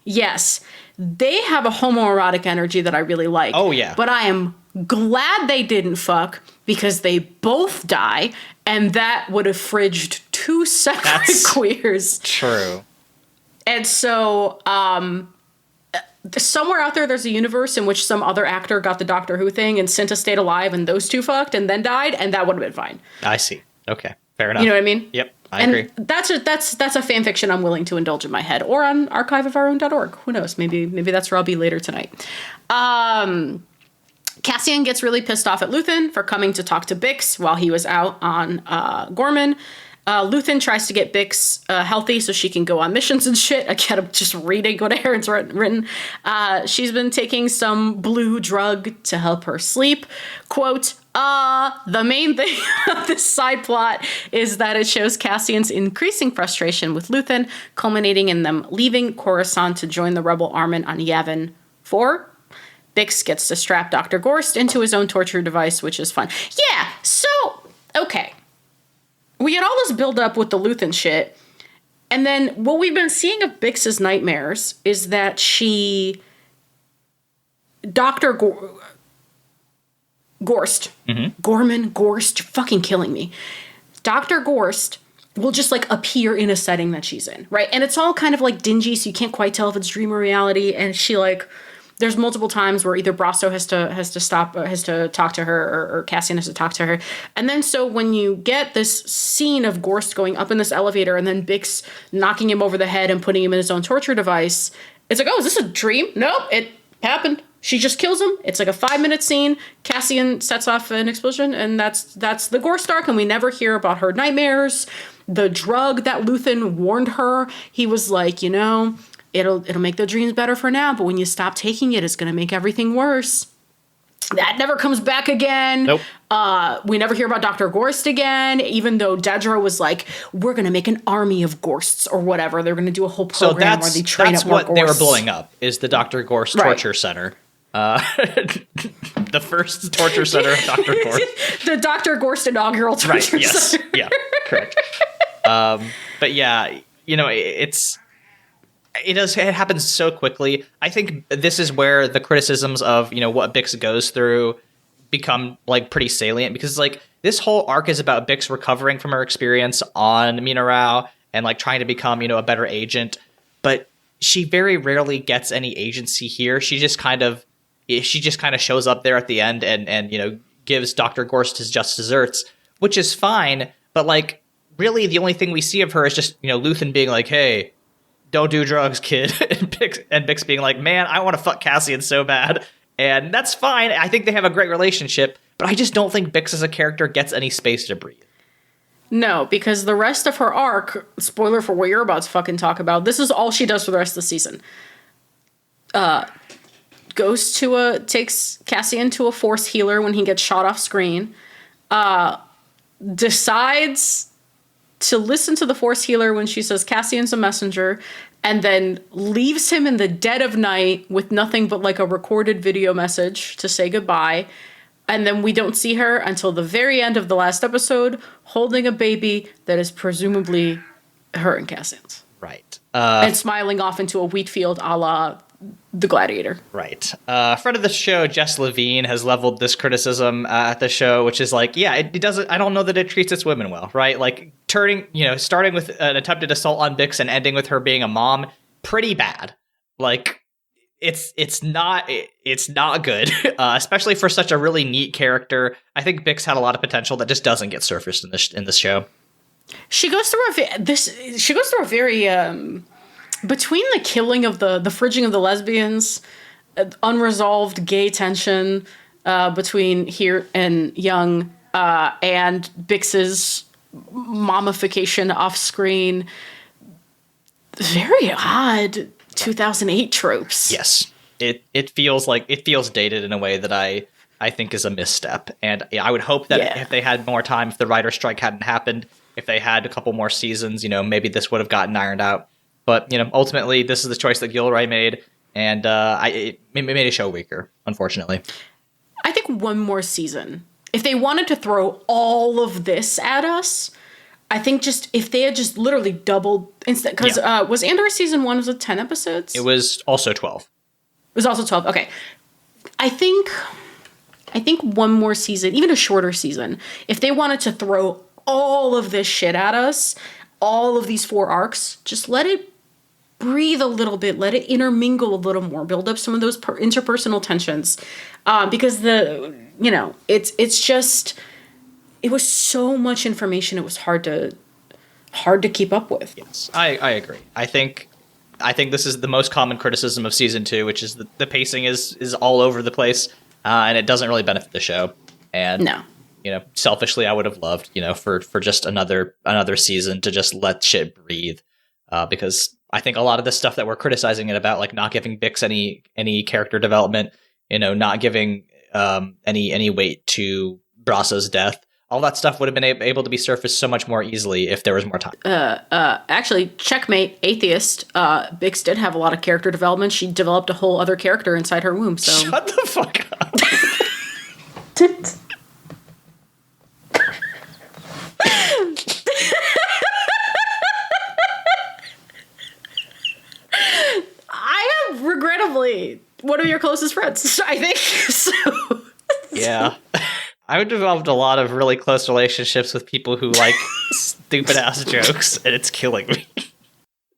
Yes. They have a homoerotic energy that I really like. Oh, yeah. But I am glad they didn't fuck because they both die, and that would have fridged two separate queers. True. And so, somewhere out there's a universe in which some other actor got the Doctor Who thing and Cinta stayed alive and those two fucked and then died, and that would have been fine. I see. Okay. Fair enough. You know what I mean? Yep. I agree. That's a fan fiction I'm willing to indulge in my head, or on archiveofourown.org. Who knows? Maybe that's where I'll be later tonight. Cassian gets really pissed off at Luthen for coming to talk to Bix while he was out on Gorman. Luthen tries to get Bix healthy so she can go on missions and shit. Again, I'm just reading what Aaron's written. She's been taking some blue drug to help her sleep. Quote, the main thing of this side plot is that it shows Cassian's increasing frustration with Luthen, culminating in them leaving Coruscant to join the rebel army on Yavin 4. Bix gets to strap Dr. Gorst into his own torture device, which is fun. Yeah, so, okay. We had all this build up with the Luthen shit, and then what we've been seeing of Bix's nightmares is that Gorst. Mm-hmm. Gorst, you're fucking killing me. Dr. Gorst will just like appear in a setting that she's in, right? And it's all kind of like dingy, so you can't quite tell if it's dream or reality. And she like, there's multiple times where either Brasso has to talk to her, or Cassian has to talk to her. And then so when you get this scene of Gorst going up in this elevator and then Bix knocking him over the head and putting him in his own torture device, it's like, oh, is this a dream? Nope, it happened. She just kills him. It's like a 5-minute scene. Cassian sets off an explosion, and that's the Gorst arc, and we never hear about her nightmares. The drug that Luthen warned her, he was like, it'll make the dreams better for now, but when you stop taking it, it's going to make everything worse. That never comes back again. Nope. We never hear about Dr. Gorst again, even though Dedra was like, we're going to make an army of Gorsts or whatever. They're going to do a whole program where they train up more Gorsts. That's what they were blowing up, is the Dr. Gorst Torture Center. The first torture center of Dr. Gorst. The Dr. Gorst inaugural torture center. Yeah, correct. But yeah, it happens so quickly. I think this is where the criticisms of, what Bix goes through become like pretty salient, because like this whole arc is about Bix recovering from her experience on Mina Rao and like trying to become, a better agent. But she very rarely gets any agency here. She just kind of shows up there at the end and gives Dr. Gorst his just desserts, which is fine. But like, really the only thing we see of her is just, Luthen being like, hey, don't do drugs, kid. and Bix being like, man, I want to fuck Cassian so bad. And that's fine. I think they have a great relationship, but I just don't think Bix as a character gets any space to breathe. No, because the rest of her arc, spoiler for what you're about to fucking talk about, this is all she does for the rest of the season. Takes Cassian to a force healer when he gets shot off screen. Decides to listen to the force healer when she says Cassian's a messenger, and then leaves him in the dead of night with nothing but like a recorded video message to say goodbye. And then we don't see her until the very end of the last episode, holding a baby that is presumably her and Cassian's. Right. And smiling off into a wheat field a la The Gladiator. Right. Friend of the show, Jess Levine, has leveled this criticism at the show, which is like, yeah, it doesn't, I don't know that it treats its women well, right? Like starting with an attempted assault on Bix and ending with her being a mom, pretty bad. Like, it's not good, especially for such a really neat character. I think Bix had a lot of potential that just doesn't get surfaced in this show. She goes through a very between the killing of the fridging of the lesbians, unresolved gay tension between here and Young, and Bix's mommification off screen. Very odd 2008 tropes. Yes. It feels dated in a way that I think is a misstep. And I would hope that if they had more time, if the writer's strike hadn't happened, if they had a couple more seasons, maybe this would have gotten ironed out. But, ultimately, this is the choice that Gilroy made, and it made a show weaker, unfortunately. I think one more season. If they wanted to throw all of this at us, I think if they had just literally doubled instead, because was Andor season 1, was it 10 episodes? It was also 12. It was also 12. Okay. I think one more season, even a shorter season, if they wanted to throw all of this shit at us, all of these 4 arcs, just let it breathe a little bit, let it intermingle a little more, build up some of those interpersonal tensions, because it's just, it was so much information, it was hard to keep up with. Yes, I agree. I think this is the most common criticism of season 2, which is the pacing is all over the place, and it doesn't really benefit the show. And no. Selfishly, I would have loved, for just another season to just let shit breathe, because I think a lot of the stuff that we're criticizing it about, like not giving Bix any character development, not giving any weight to Brassa's death, all that stuff would have been able to be surfaced so much more easily if there was more time. Actually, checkmate, atheist. Bix did have a lot of character development. She developed a whole other character inside her womb. So shut the fuck up. I am regrettably one of your closest friends, I think. So. Yeah. I've developed a lot of really close relationships with people who like stupid ass jokes, and it's killing me.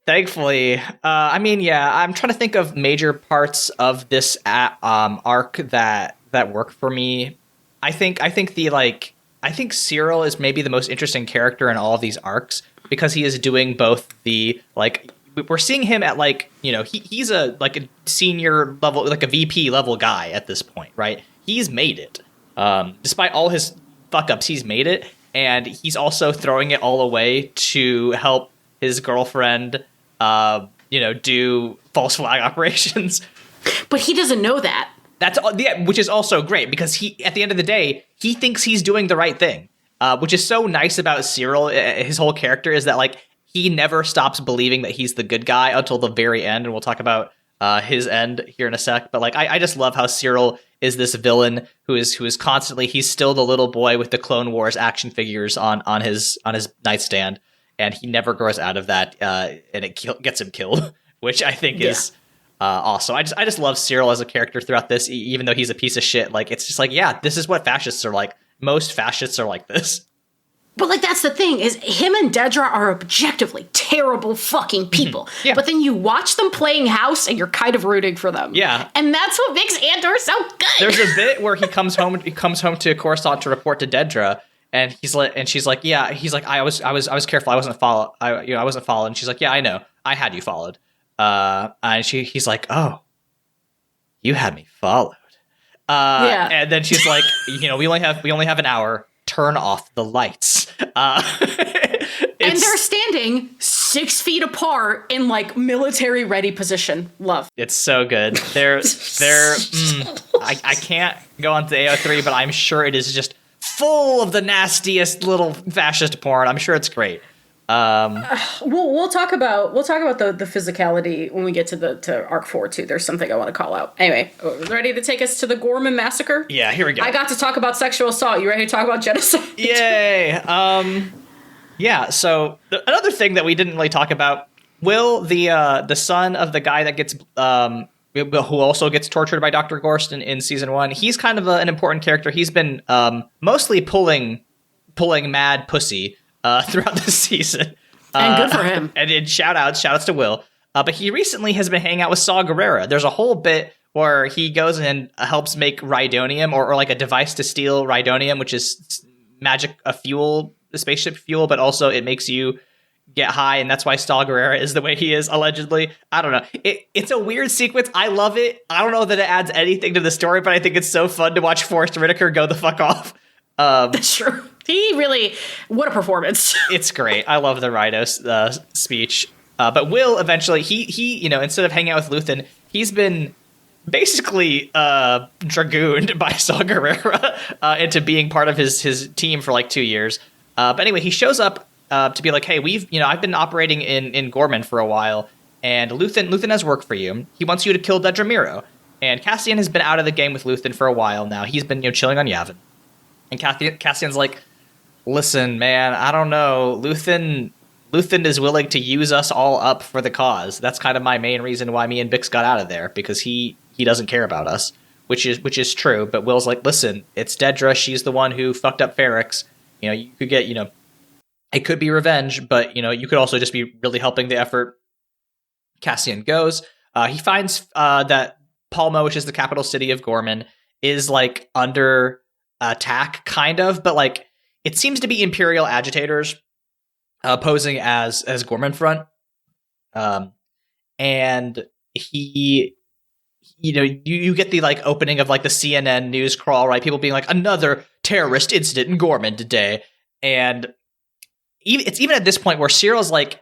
Thankfully, I'm trying to think of major parts of this arc that work for me. I think Cyril is maybe the most interesting character in all of these arcs because he is doing both the we're seeing him at he's a senior level, like a VP level guy at this point, right? He's made it. Despite all his fuck ups, he's made it, and he's also throwing it all away to help his girlfriend, do false flag operations. But he doesn't know that. Which is also great because he, at the end of the day, he thinks he's doing the right thing. Which is so nice about Cyril. His whole character is that he never stops believing that he's the good guy until the very end, and we'll talk about his end here in a sec. But I just love how Cyril is this villain who is constantly, he's still the little boy with the Clone Wars action figures on his nightstand, and he never grows out of that, and it gets him killed, which I think is awesome. I just love Cyril as a character throughout this, even though he's a piece of shit. It's just this is what fascists are like. Most fascists are like this. But that's the thing, is him and Dedra are objectively terrible fucking people. Yeah. But then you watch them playing house and you're kind of rooting for them. Yeah. And that's what makes Andor so good. There's a bit where he comes home to Coruscant to report to Dedra, and she's like, I was careful, I wasn't followed. I wasn't followed. And she's like, yeah, I know. I had you followed. And he's like, oh, you had me followed. Yeah. And then she's like, we only have an hour. Turn off the lights. And they're standing 6 feet apart in military ready position. Love. It's so good. I can't go on to AO3, but I'm sure it is just full of the nastiest little fascist porn. I'm sure it's great. We'll talk about the physicality when we get to Arc 4 too. There's something I want to call out. Anyway, ready to take us to the Gorman massacre? Yeah, here we go. I got to talk about sexual assault. You ready to talk about genocide? Yay! Yeah. So another thing that we didn't really talk about: Will, the son of the guy that gets who also gets tortured by Dr. Gorst in season 1. He's kind of an important character. He's been mostly pulling mad pussy throughout this season. And good for him. And shout outs to Will. But he recently has been hanging out with Saw Gerrera. There's a whole bit where he goes and helps make Rhydonium, or a device to steal Rhydonium, which is a spaceship fuel, but also it makes you get high, and that's why Saw Gerrera is the way he is, allegedly. I don't know. It's a weird sequence. I love it. I don't know that it adds anything to the story, but I think it's so fun to watch Forrest Whitaker go the fuck off. That's true. He really, what a performance. It's great. I love the Rhino speech. But Will eventually, he instead of hanging out with Luthen, he's been basically dragooned by Saw Gerrera into being part of his team for like 2 years. But anyway, he shows up to be like, hey, I've been operating in Gorman for a while, and Luthen has work for you. He wants you to kill Dedra Meero. And Cassian has been out of the game with Luthen for a while now. He's been chilling on Yavin. And Cassian's like, listen, man, I don't know. Luthen is willing to use us all up for the cause. That's kind of my main reason why me and Bix got out of there, because he doesn't care about us, which is true. But Will's like, listen, it's Dedra. She's the one who fucked up Ferrix. You could get, it could be revenge, but, you could also just be really helping the effort. Cassian goes. He finds that Palma, which is the capital city of Gorman, is like under attack, kind of, but like it seems to be Imperial agitators posing as Gorman Front. And he, you get the like opening of like the CNN news crawl, right? People being like, another terrorist incident in Gorman today. And it's even at this point where Cyril's like,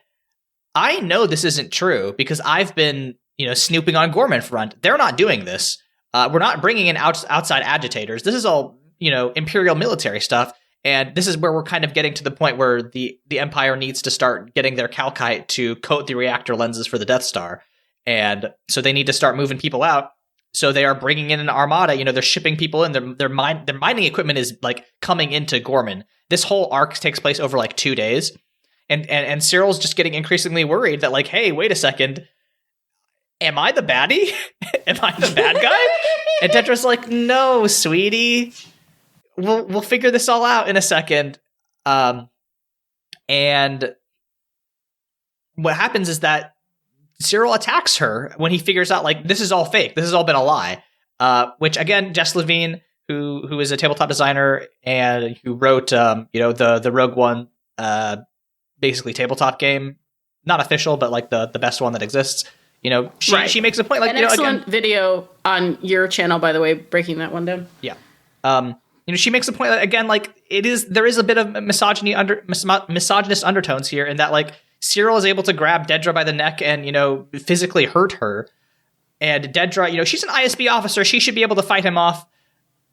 I know this isn't true because I've been, snooping on Gorman Front. They're not doing this. We're not bringing in outside agitators. This is all, Imperial military stuff. And this is where we're kind of getting to the point where the Empire needs to start getting their Calkite to coat the reactor lenses for the Death Star. And so they need to start moving people out. So they are bringing in an armada. They're shipping people in. Their mining equipment is like coming into Gorman. This whole arc takes place over like 2 days. And Cyril's just getting increasingly worried that like, hey, wait a second. Am I the baddie? Am I the bad guy? And Dedra's like, no, sweetie. We'll figure this all out in a second. And what happens is that Cyril attacks her when he figures out like this is all fake. This has all been a lie. Which again, Jess Levine, who is a tabletop designer and who wrote the Rogue One basically tabletop game, not official, but like the best one that exists. She makes a point like an excellent video on your channel, by the way, breaking that one down. Yeah. She makes a point that, again, like there is a bit of misogynist undertones here, in that like Cyril is able to grab Dedra by the neck and physically hurt her, and Dedra, she's an ISB officer, she should be able to fight him off.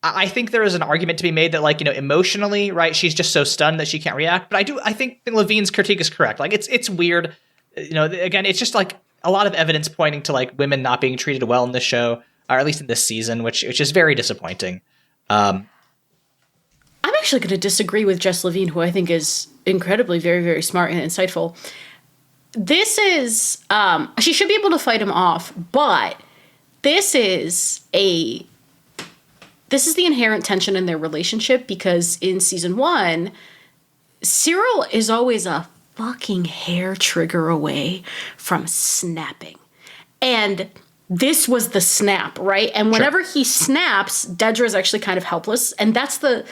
I think there is an argument to be made that like emotionally, right, she's just so stunned that she can't react. But I think Levine's critique is correct. Like it's weird, again, it's just like a lot of evidence pointing to like women not being treated well in this show, or at least in this season, which is very disappointing. I'm actually going to disagree with Jess Levine, who I think is incredibly very, very smart and insightful. This is, she should be able to fight him off, but this is the inherent tension in their relationship, because in season 1, Cyril is always a fucking hair trigger away from snapping. And this was the snap, right? And whenever he snaps, Dedra is actually kind of helpless. And that's the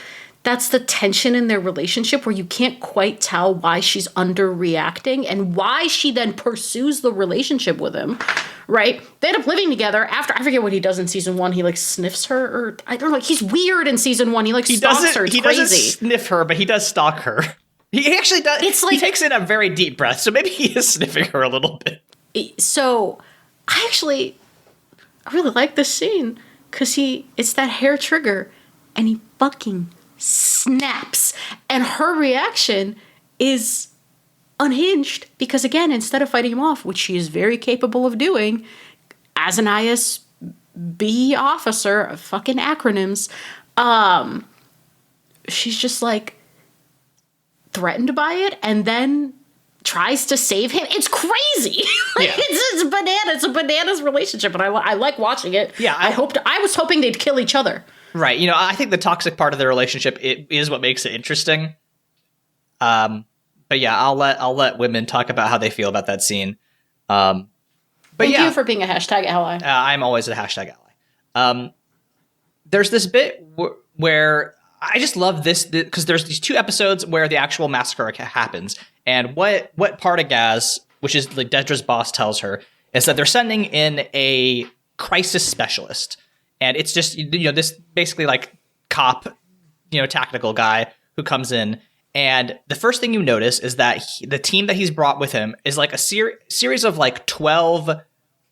tension in their relationship, where you can't quite tell why she's underreacting and why she then pursues the relationship with him, right? They end up living together after, I forget what he does in season 1. He like sniffs her, or I don't know. He's weird in season 1. He like stalks her. It's crazy. Doesn't sniff her, but he does stalk her. He actually does. It's like, he takes in a very deep breath, so maybe he is sniffing her a little bit. So I really like this scene, because it's that hair trigger, and he fucking snaps, and her reaction is unhinged, because again, instead of fighting him off, which she is very capable of doing as an ISB officer, fucking acronyms, she's just like threatened by it, and then tries to save him. It's crazy. It's banana. It's a bananas relationship, and I like watching it. Yeah, I was hoping they'd kill each other. Right. I think the toxic part of their relationship is what makes it interesting. But yeah, I'll let women talk about how they feel about that scene. Thank you for being a hashtag ally. I'm always a hashtag ally. There's this bit where I just love this, because there's these 2 episodes where the actual massacre happens, And what Partagaz, which is like Dedra's boss, tells her is that they're sending in a crisis specialist. And it's just, this basically like cop, tactical guy who comes in. And the first thing you notice is that the team that he's brought with him is like a series of like 12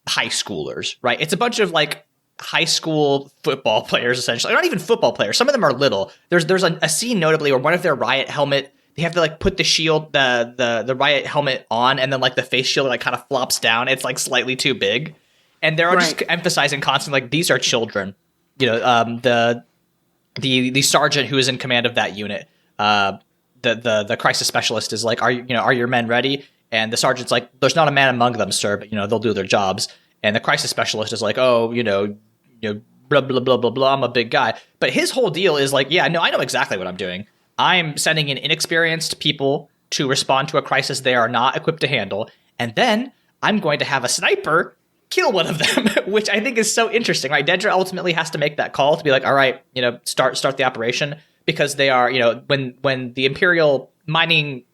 high schoolers, right? It's a bunch of like high school football players, essentially. Not even football players. Some of them are little. There's a scene notably where one of their riot helmet, they have to like put the shield, the riot helmet on, and then like the face shield like kind of flops down. It's like slightly too big. And they're just emphasizing constantly like these are children. The sergeant who is in command of that unit, the crisis specialist is like, are your men ready? And the sergeant's like, there's not a man among them, sir, but they'll do their jobs. And the crisis specialist is like, oh, blah blah blah blah blah. I'm a big guy, but his whole deal is like, yeah, no, I know exactly what I'm doing. I'm sending in inexperienced people to respond to a crisis they are not equipped to handle, and then I'm going to have a sniper kill one of them, which I think is so interesting, right? Dedra ultimately has to make that call to be like, all right, start the operation, because they are, when the Imperial mining,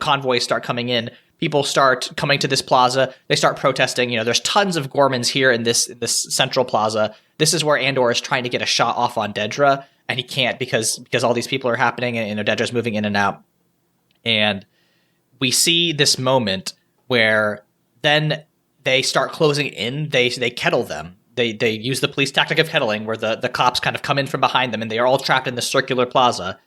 convoys start coming in, people start coming to this plaza, they start protesting, there's tons of Gormans here in this central plaza. This is where Andor is trying to get a shot off on Dedra, and he can't because all these people are happening, and Dedra's moving in and out. And we see this moment where then they start closing in, they kettle them. They use the police tactic of kettling, where the cops kind of come in from behind them, and they are all trapped in this circular plaza.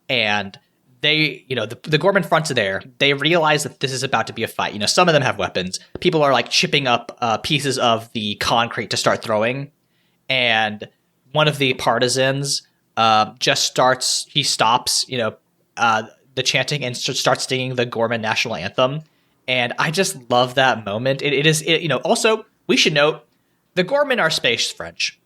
And they, the Gorman fronts are there. They realize that this is about to be a fight. Some of them have weapons. People are like chipping up pieces of the concrete to start throwing. And one of the partisans he stops, the chanting and starts singing the Gorman national anthem. And I just love that moment. Also, we should note, the Gorman are space French.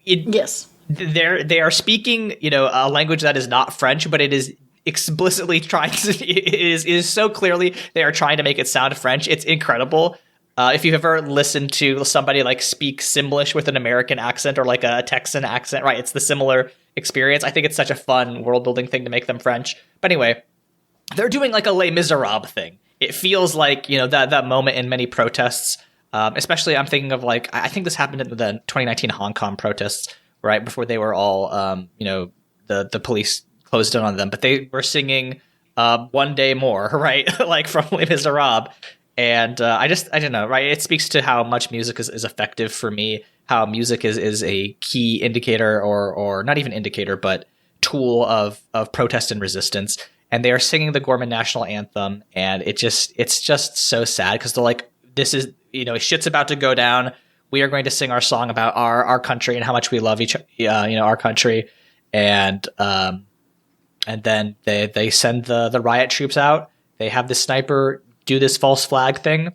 Yes. They are speaking, a language that is not French, but it is explicitly trying to, it is so clearly they are trying to make it sound French. It's incredible. If you've ever listened to somebody like speak Simlish with an American accent or like a Texan accent, right? It's the similar experience. I think it's such a fun world building thing to make them French. But anyway, they're doing like a Les Miserables thing. It feels like, that moment in many protests, especially I'm thinking of like, I think this happened in the 2019 Hong Kong protests, right? Before they were all, the police closed in on them, but they were singing One Day More, right? Like from Les Miserables. And I don't know, right? It speaks to how much music is effective for me, how music is a key indicator or not even indicator, but tool of protest and resistance. And they are singing the Gorman national anthem, and it's just so sad, because they're like, this is, shit's about to go down. We are going to sing our song about our country and how much we love our country. And then they send the riot troops out. They have the sniper do this false flag thing,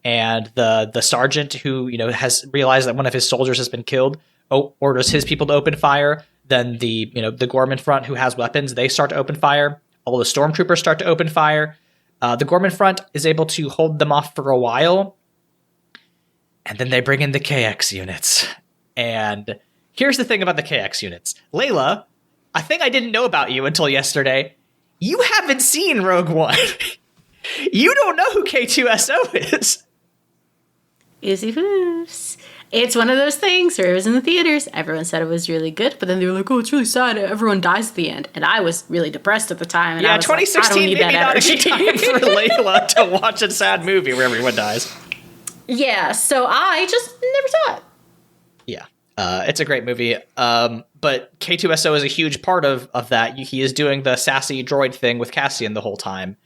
and the sergeant who has realized that one of his soldiers has been killed orders his people to open fire. Then the Gorman front, who has weapons, they start to open fire. All the stormtroopers start to open fire. The Gorman front is able to hold them off for a while, and then they bring in the KX units. And here's the thing about the KX units, Leyla, a thing I didn't know about you until yesterday. You haven't seen Rogue One. You don't know who K2SO is. Easy poofs. It's one of those things where it was in the theaters. Everyone said it was really good, but then they were like, oh, it's really sad. Everyone dies at the end. And I was really depressed at the time. And yeah, I was 2016 like, maybe not a good time for Leyla to watch a sad movie where everyone dies. Yeah, so I just never saw it. Yeah, it's a great movie. But K2SO is a huge part of that. He is doing the sassy droid thing with Cassian the whole time.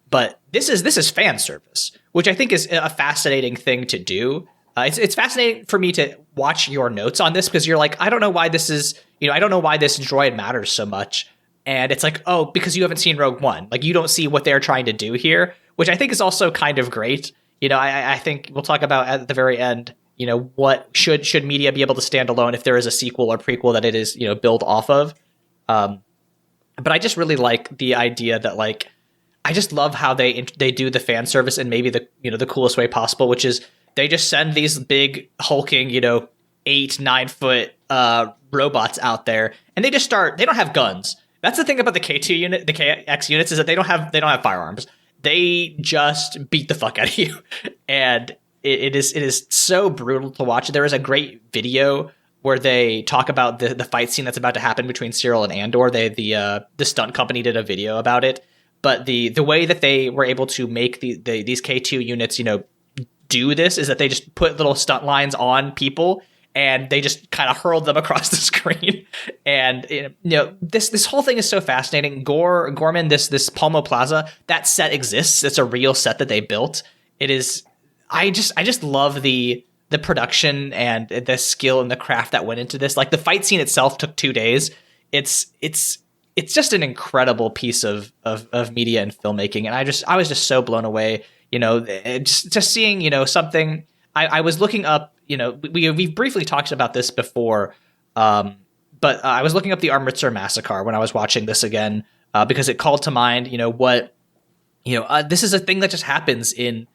But this is fan service, which I think is a fascinating thing to do. It's fascinating for me to watch your notes on this, because you're like, I don't know why this is, I don't know why this droid matters so much. And it's like, oh, because you haven't seen Rogue One. Like, you don't see what they're trying to do here, which I think is also kind of great. I think we'll talk about at the very end, what should media be able to stand alone if there is a sequel or prequel that it is, built off of. But I just really like the idea that, like, I just love how they do the fan service in maybe the coolest way possible, which is they just send these big hulking, 8-9 foot robots out there, and they just start. They don't have guns. That's the thing about the K2 unit, the KX units, is that they don't have firearms. They just beat the fuck out of you, and it is so brutal to watch. There is a great video where they talk about the fight scene that's about to happen between Cyril and Andor. The stunt company did a video about it, but the way that they were able to make these K2 units, do this is that they just put little stunt lines on people and they just kind of hurled them across the screen. And this whole thing is so fascinating. Gorman, this Palmo Plaza, that set exists. It's a real set that they built. It is. I just love the production and the skill and the craft that went into this. Like, the fight scene itself took 2 days. It's just an incredible piece of media and filmmaking. And I was just so blown away. Just seeing, something. I was looking up, we've briefly talked about this before, but I was looking up the Amritsar massacre when I was watching this again, because it called to mind, this is a thing that just happens in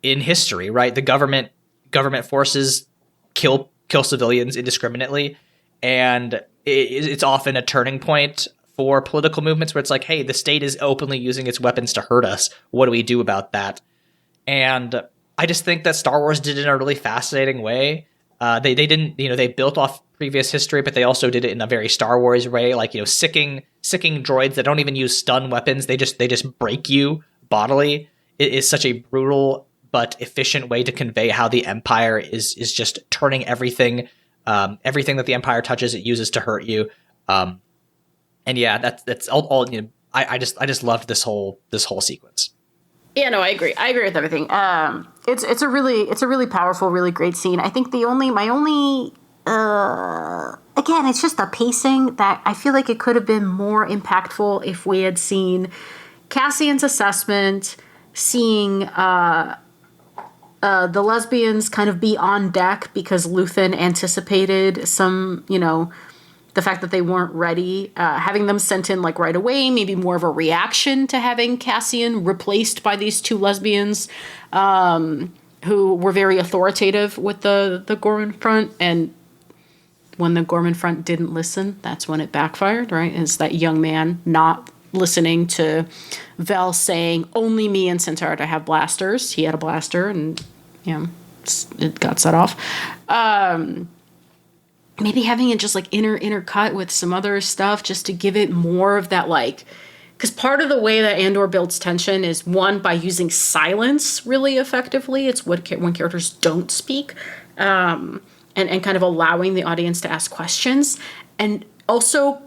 history, right? The government forces kill civilians indiscriminately, and it's often a turning point for political movements where it's like, hey, the state is openly using its weapons to hurt us. What do we do about that? And I just think that Star Wars did it in a really fascinating way. They didn't, they built off previous history, but they also did it in a very Star Wars way, like, sicking droids that don't even use stun weapons. They just break you bodily. It is such a brutal but efficient way to convey how the Empire is just turning everything that the Empire touches, it uses to hurt you. And yeah, that's all. I just loved this whole sequence. Yeah, no, I agree. I agree with everything. It's a really powerful, really great scene. I think my only again, it's just the pacing that I feel like it could have been more impactful if we had seen Cassian's assessment, seeing the lesbians kind of be on deck because Luthen anticipated some, the fact that they weren't ready, having them sent in like right away, maybe more of a reaction to having Cassian replaced by these two lesbians who were very authoritative with the Gorman Front. And when the Gorman Front didn't listen, that's when it backfired, right? Is that young man not listening to Vel saying, only me and Centaur have blasters. He had a blaster and, it got set off. Maybe having it just like intercut with some other stuff just to give it more of that, like, because part of the way that Andor builds tension is, one, by using silence really effectively. It's when characters don't speak, and kind of allowing the audience to ask questions. And also,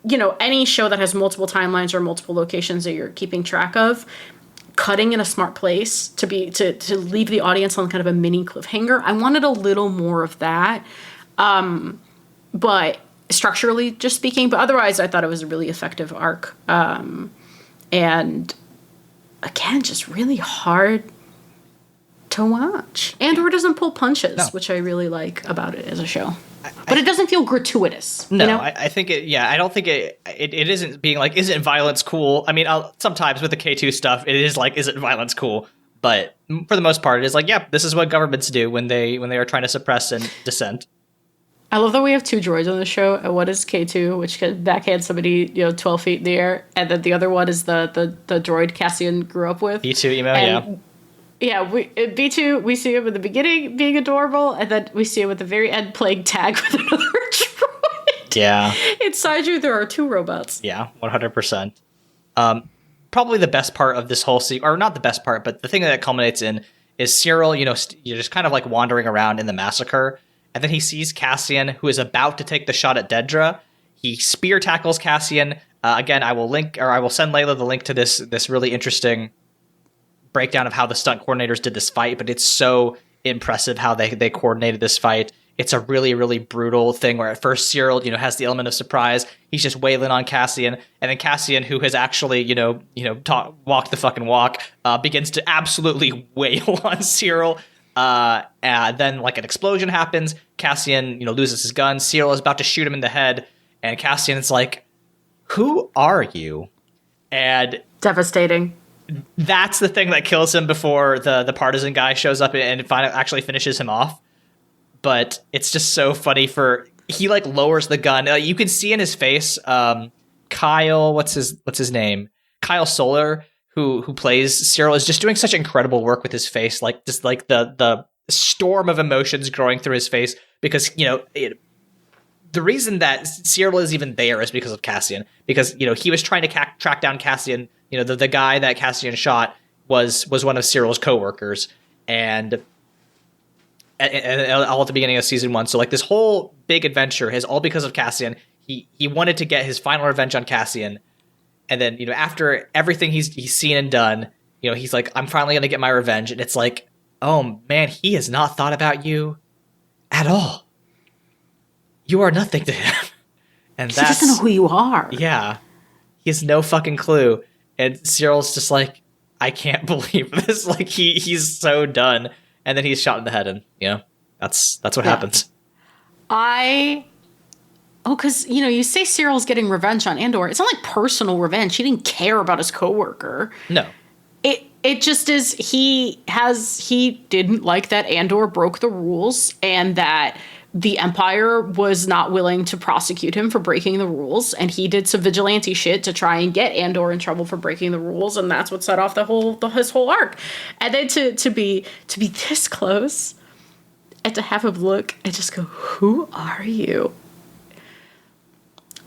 any show that has multiple timelines or multiple locations that you're keeping track of, cutting in a smart place to leave the audience on kind of a mini cliffhanger. I wanted a little more of that. But structurally just speaking, but otherwise I thought it was a really effective arc. And again, just really hard to watch. Andor doesn't pull punches, which I really like about it as a show. But it doesn't feel gratuitous. No, I think it, I don't think it isn't being like, isn't violence cool? I mean, sometimes with the K2 stuff, it is like, isn't violence cool? But for the most part, it is like, yeah, this is what governments do when they are trying to suppress and dissent. I love that we have two droids on the show. And one is K2, which can backhand somebody, 12 feet in the air. And then the other one is the droid Cassian grew up with. B2 emo, yeah. Yeah, B2, we see him in the beginning being adorable, and then we see him at the very end playing tag with another droid. Yeah. Inside you, there are two robots. Yeah, 100%. Probably the best part of this whole or not the best part, but the thing that it culminates in is Cyril, you're just kind of like wandering around in the massacre. And then he sees Cassian, who is about to take the shot at Dedra. He spear tackles Cassian. Again, I will send Leyla the link to this really interesting breakdown of how the stunt coordinators did this fight. But it's so impressive how they coordinated this fight. It's a really, really brutal thing where at first Cyril, has the element of surprise. He's just wailing on Cassian. And then Cassian, who has actually, walked the fucking walk, begins to absolutely wail on Cyril. Then like an explosion happens. Cassian, loses his gun. Cyril is about to shoot him in the head. And Cassian is like, who are you? And devastating. That's the thing that kills him before the partisan guy shows up and finally actually finishes him off. But it's just so funny he like lowers the gun. You can see in his face, Kyle, what's his name? Kyle Soller, who plays Cyril, is just doing such incredible work with his face, like just like the storm of emotions growing through his face, because the reason that Cyril is even there is because of Cassian, because he was trying to track down Cassian. The guy that Cassian shot was one of Cyril's coworkers, and all at the beginning of season 1. So like this whole big adventure is all because of Cassian. He wanted to get his final revenge on Cassian, and then after everything he's seen and done, he's like, I'm finally gonna get my revenge, and it's like, oh man, he has not thought about you at all. You are nothing to him. And he doesn't know who you are. Yeah. He has no fucking clue. And Cyril's just like, I can't believe this. Like he's so done. And then he's shot in the head, and that's what happens. Because you say Cyril's getting revenge on Andor. It's not like personal revenge. He didn't care about his coworker. No. It just is, he didn't like that Andor broke the rules, and that the Empire was not willing to prosecute him for breaking the rules, and he did some vigilante shit to try and get Andor in trouble for breaking the rules, and that's what set off his whole arc. And then to be this close and to have him look and just go, who are you?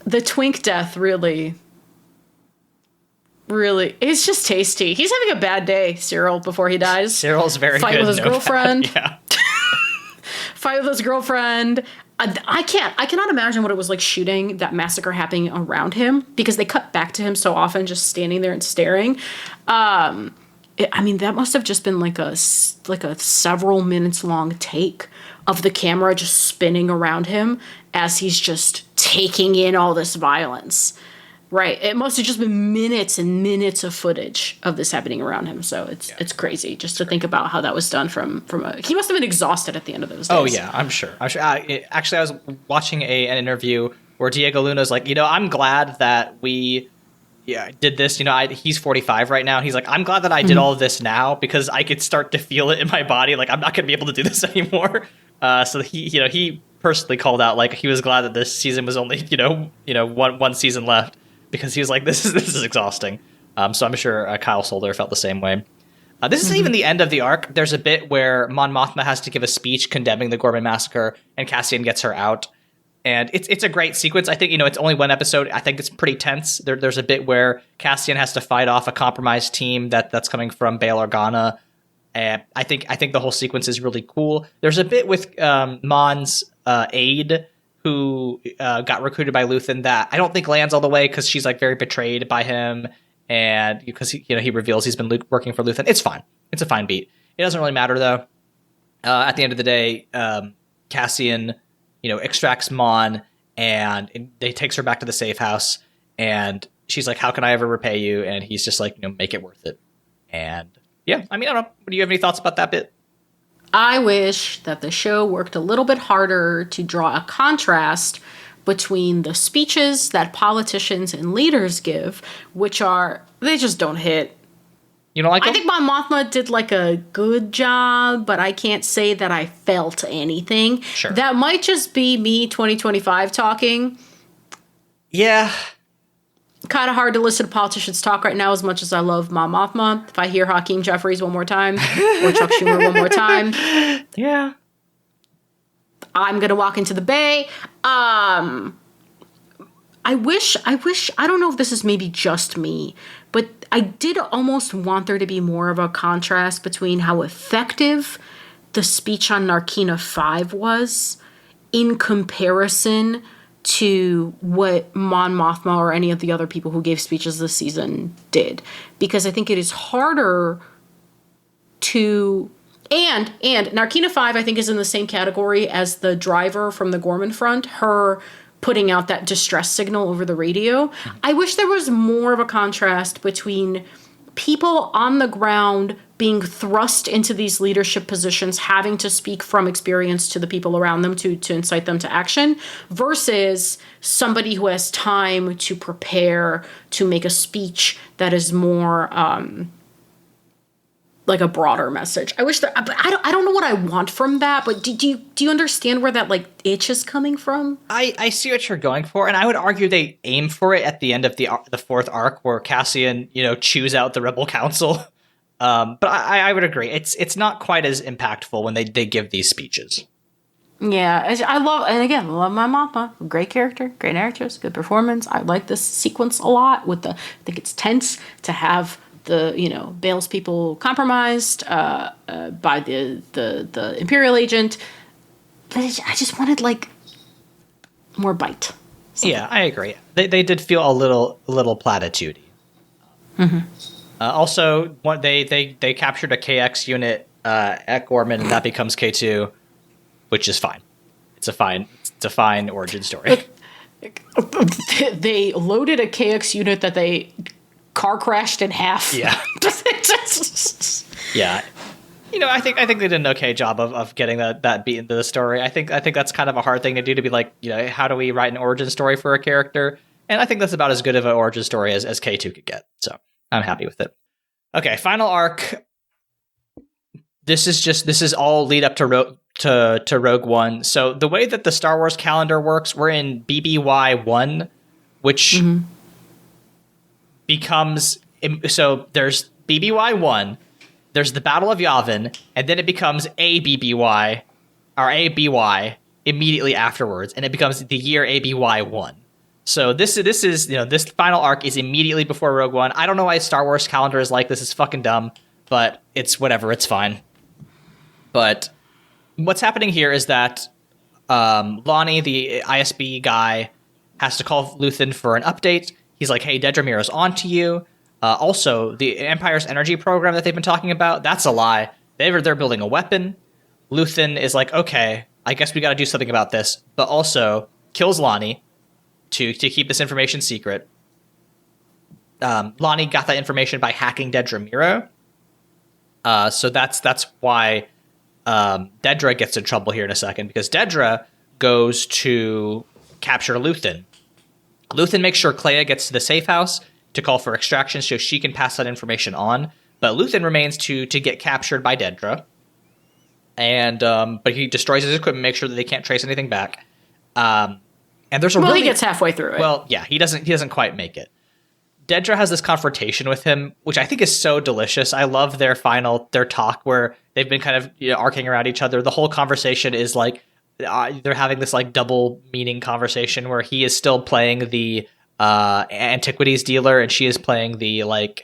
The twink death really, it's just tasty. He's having a bad day, Cyril, before he dies. Cyril's very Fight good. with his girlfriend. Yeah. Fight with his girlfriend. I cannot imagine what it was like shooting that massacre happening around him, because they cut back to him so often just standing there and staring. That must have just been like a several minutes long take of the camera just spinning around him as he's just taking in all this violence. Right. It must have just been minutes and minutes of footage of this happening around him. So it's crazy just to think about how that was done he must have been exhausted at the end of those days. Oh yeah, I'm sure. Actually, I was watching an interview where Diego Luna's like, I'm glad that we did this. He's 45 right now. He's like, I'm glad that I did all of this now, because I could start to feel it in my body. Like, I'm not going to be able to do this anymore. So he personally called out, like, he was glad that this season was only, one season left, because he was like, this is exhausting. So I'm sure Kyle Soller felt the same way. This isn't even the end of the arc. There's a bit where Mon Mothma has to give a speech condemning the Gorman massacre, and Cassian gets her out. And it's a great sequence. I think, it's only one episode. I think it's pretty tense. There's a bit where Cassian has to fight off a compromised team that's coming from Bail Organa. And I think the whole sequence is really cool. There's a bit with Mon's aide, who got recruited by Luthen, that I don't think lands all the way, because she's like very betrayed by him, and because he reveals he's been working for Luthen. It's fine. It's a fine beat. It doesn't really matter though. At the end of the day, Cassian extracts Mon, and they takes her back to the safe house, and she's like, how can I ever repay you? And he's just like, make it worth it. And yeah, I don't know. Do you have any thoughts about that bit? I wish that the show worked a little bit harder to draw a contrast between the speeches that politicians and leaders give, which they just don't hit. You don't like them? I think Mon Mothma did like a good job, but I can't say that I felt anything. Sure. That might just be me 2025 talking. Yeah. Kind of hard to listen to politicians talk right now, as much as I love Mon Mothma. If I hear Hakeem Jeffries one more time, or Chuck Schumer one more time, yeah, I'm gonna walk into the bay. I wish, I don't know if this is maybe just me, but I did almost want there to be more of a contrast between how effective the speech on Narkina 5 was in comparison to what Mon Mothma or any of the other people who gave speeches this season did. Because I think it is harder to... And Narkina 5, I think, is in the same category as the driver from the Gorman front, her putting out that distress signal over the radio. I wish there was more of a contrast between people on the ground being thrust into these leadership positions, having to speak from experience to the people around them to incite them to action, versus somebody who has time to prepare to make a speech that is more like a broader message. I wish that, but I don't know what I want from that. But do you understand where that like itch is coming from? I see what you're going for, and I would argue they aim for it at the end of the fourth arc, where Cassian, chews out the Rebel Council. But I would agree, it's not quite as impactful when they give these speeches. Yeah, I love my mama. Great character, great actress, good performance. I like this sequence a lot. I think it's tense to have the Bale's people compromised by the Imperial agent. But I just wanted like more bite. Yeah, I agree. They did feel a little platitudey. Mm-hmm. Also, they captured a KX unit at Gorman, and that becomes K2, which is fine. It's a fine origin story. They loaded a KX unit that they car crashed in half. Yeah. Yeah. I think they did an okay job of getting that beat into the story. I think that's kind of a hard thing to do, to be like, how do we write an origin story for a character? And I think that's about as good of an origin story as K2 could get. So I'm happy with it. Okay, final arc. This is all lead up to Rogue One. So the way that the Star Wars calendar works, we're in BBY 1, which becomes, so there's BBY 1, there's the Battle of Yavin, and then it becomes ABBY or ABY immediately afterwards, and it becomes the year ABY 1. So this is this final arc is immediately before Rogue One. I don't know why Star Wars calendar is like this. Is fucking dumb, but it's whatever. It's fine. But what's happening here is that Lonnie, the ISB guy, has to call Luthen for an update. He's like, hey, Dedra Meero's on to you. Also, the Empire's energy program that they've been talking about, that's a lie. They're building a weapon. Luthen is like, okay, I guess we got to do something about this. But also kills Lonnie to keep this information secret. Lonnie got that information by hacking Dedra Meero. So that's why Dedra gets in trouble here in a second, because Dedra goes to capture Luthen. Luthen makes sure Kleya gets to the safe house to call for extraction so she can pass that information on. But Luthen remains to get captured by Dedra. And but he destroys his equipment, makes sure that they can't trace anything back. And there's he gets halfway through it. Well, yeah, he doesn't quite make it. Dedra has this confrontation with him, which I think is so delicious. I love their talk where they've been kind of arcing around each other. The whole conversation is like they're having this like double meaning conversation where he is still playing the antiquities dealer and she is playing the like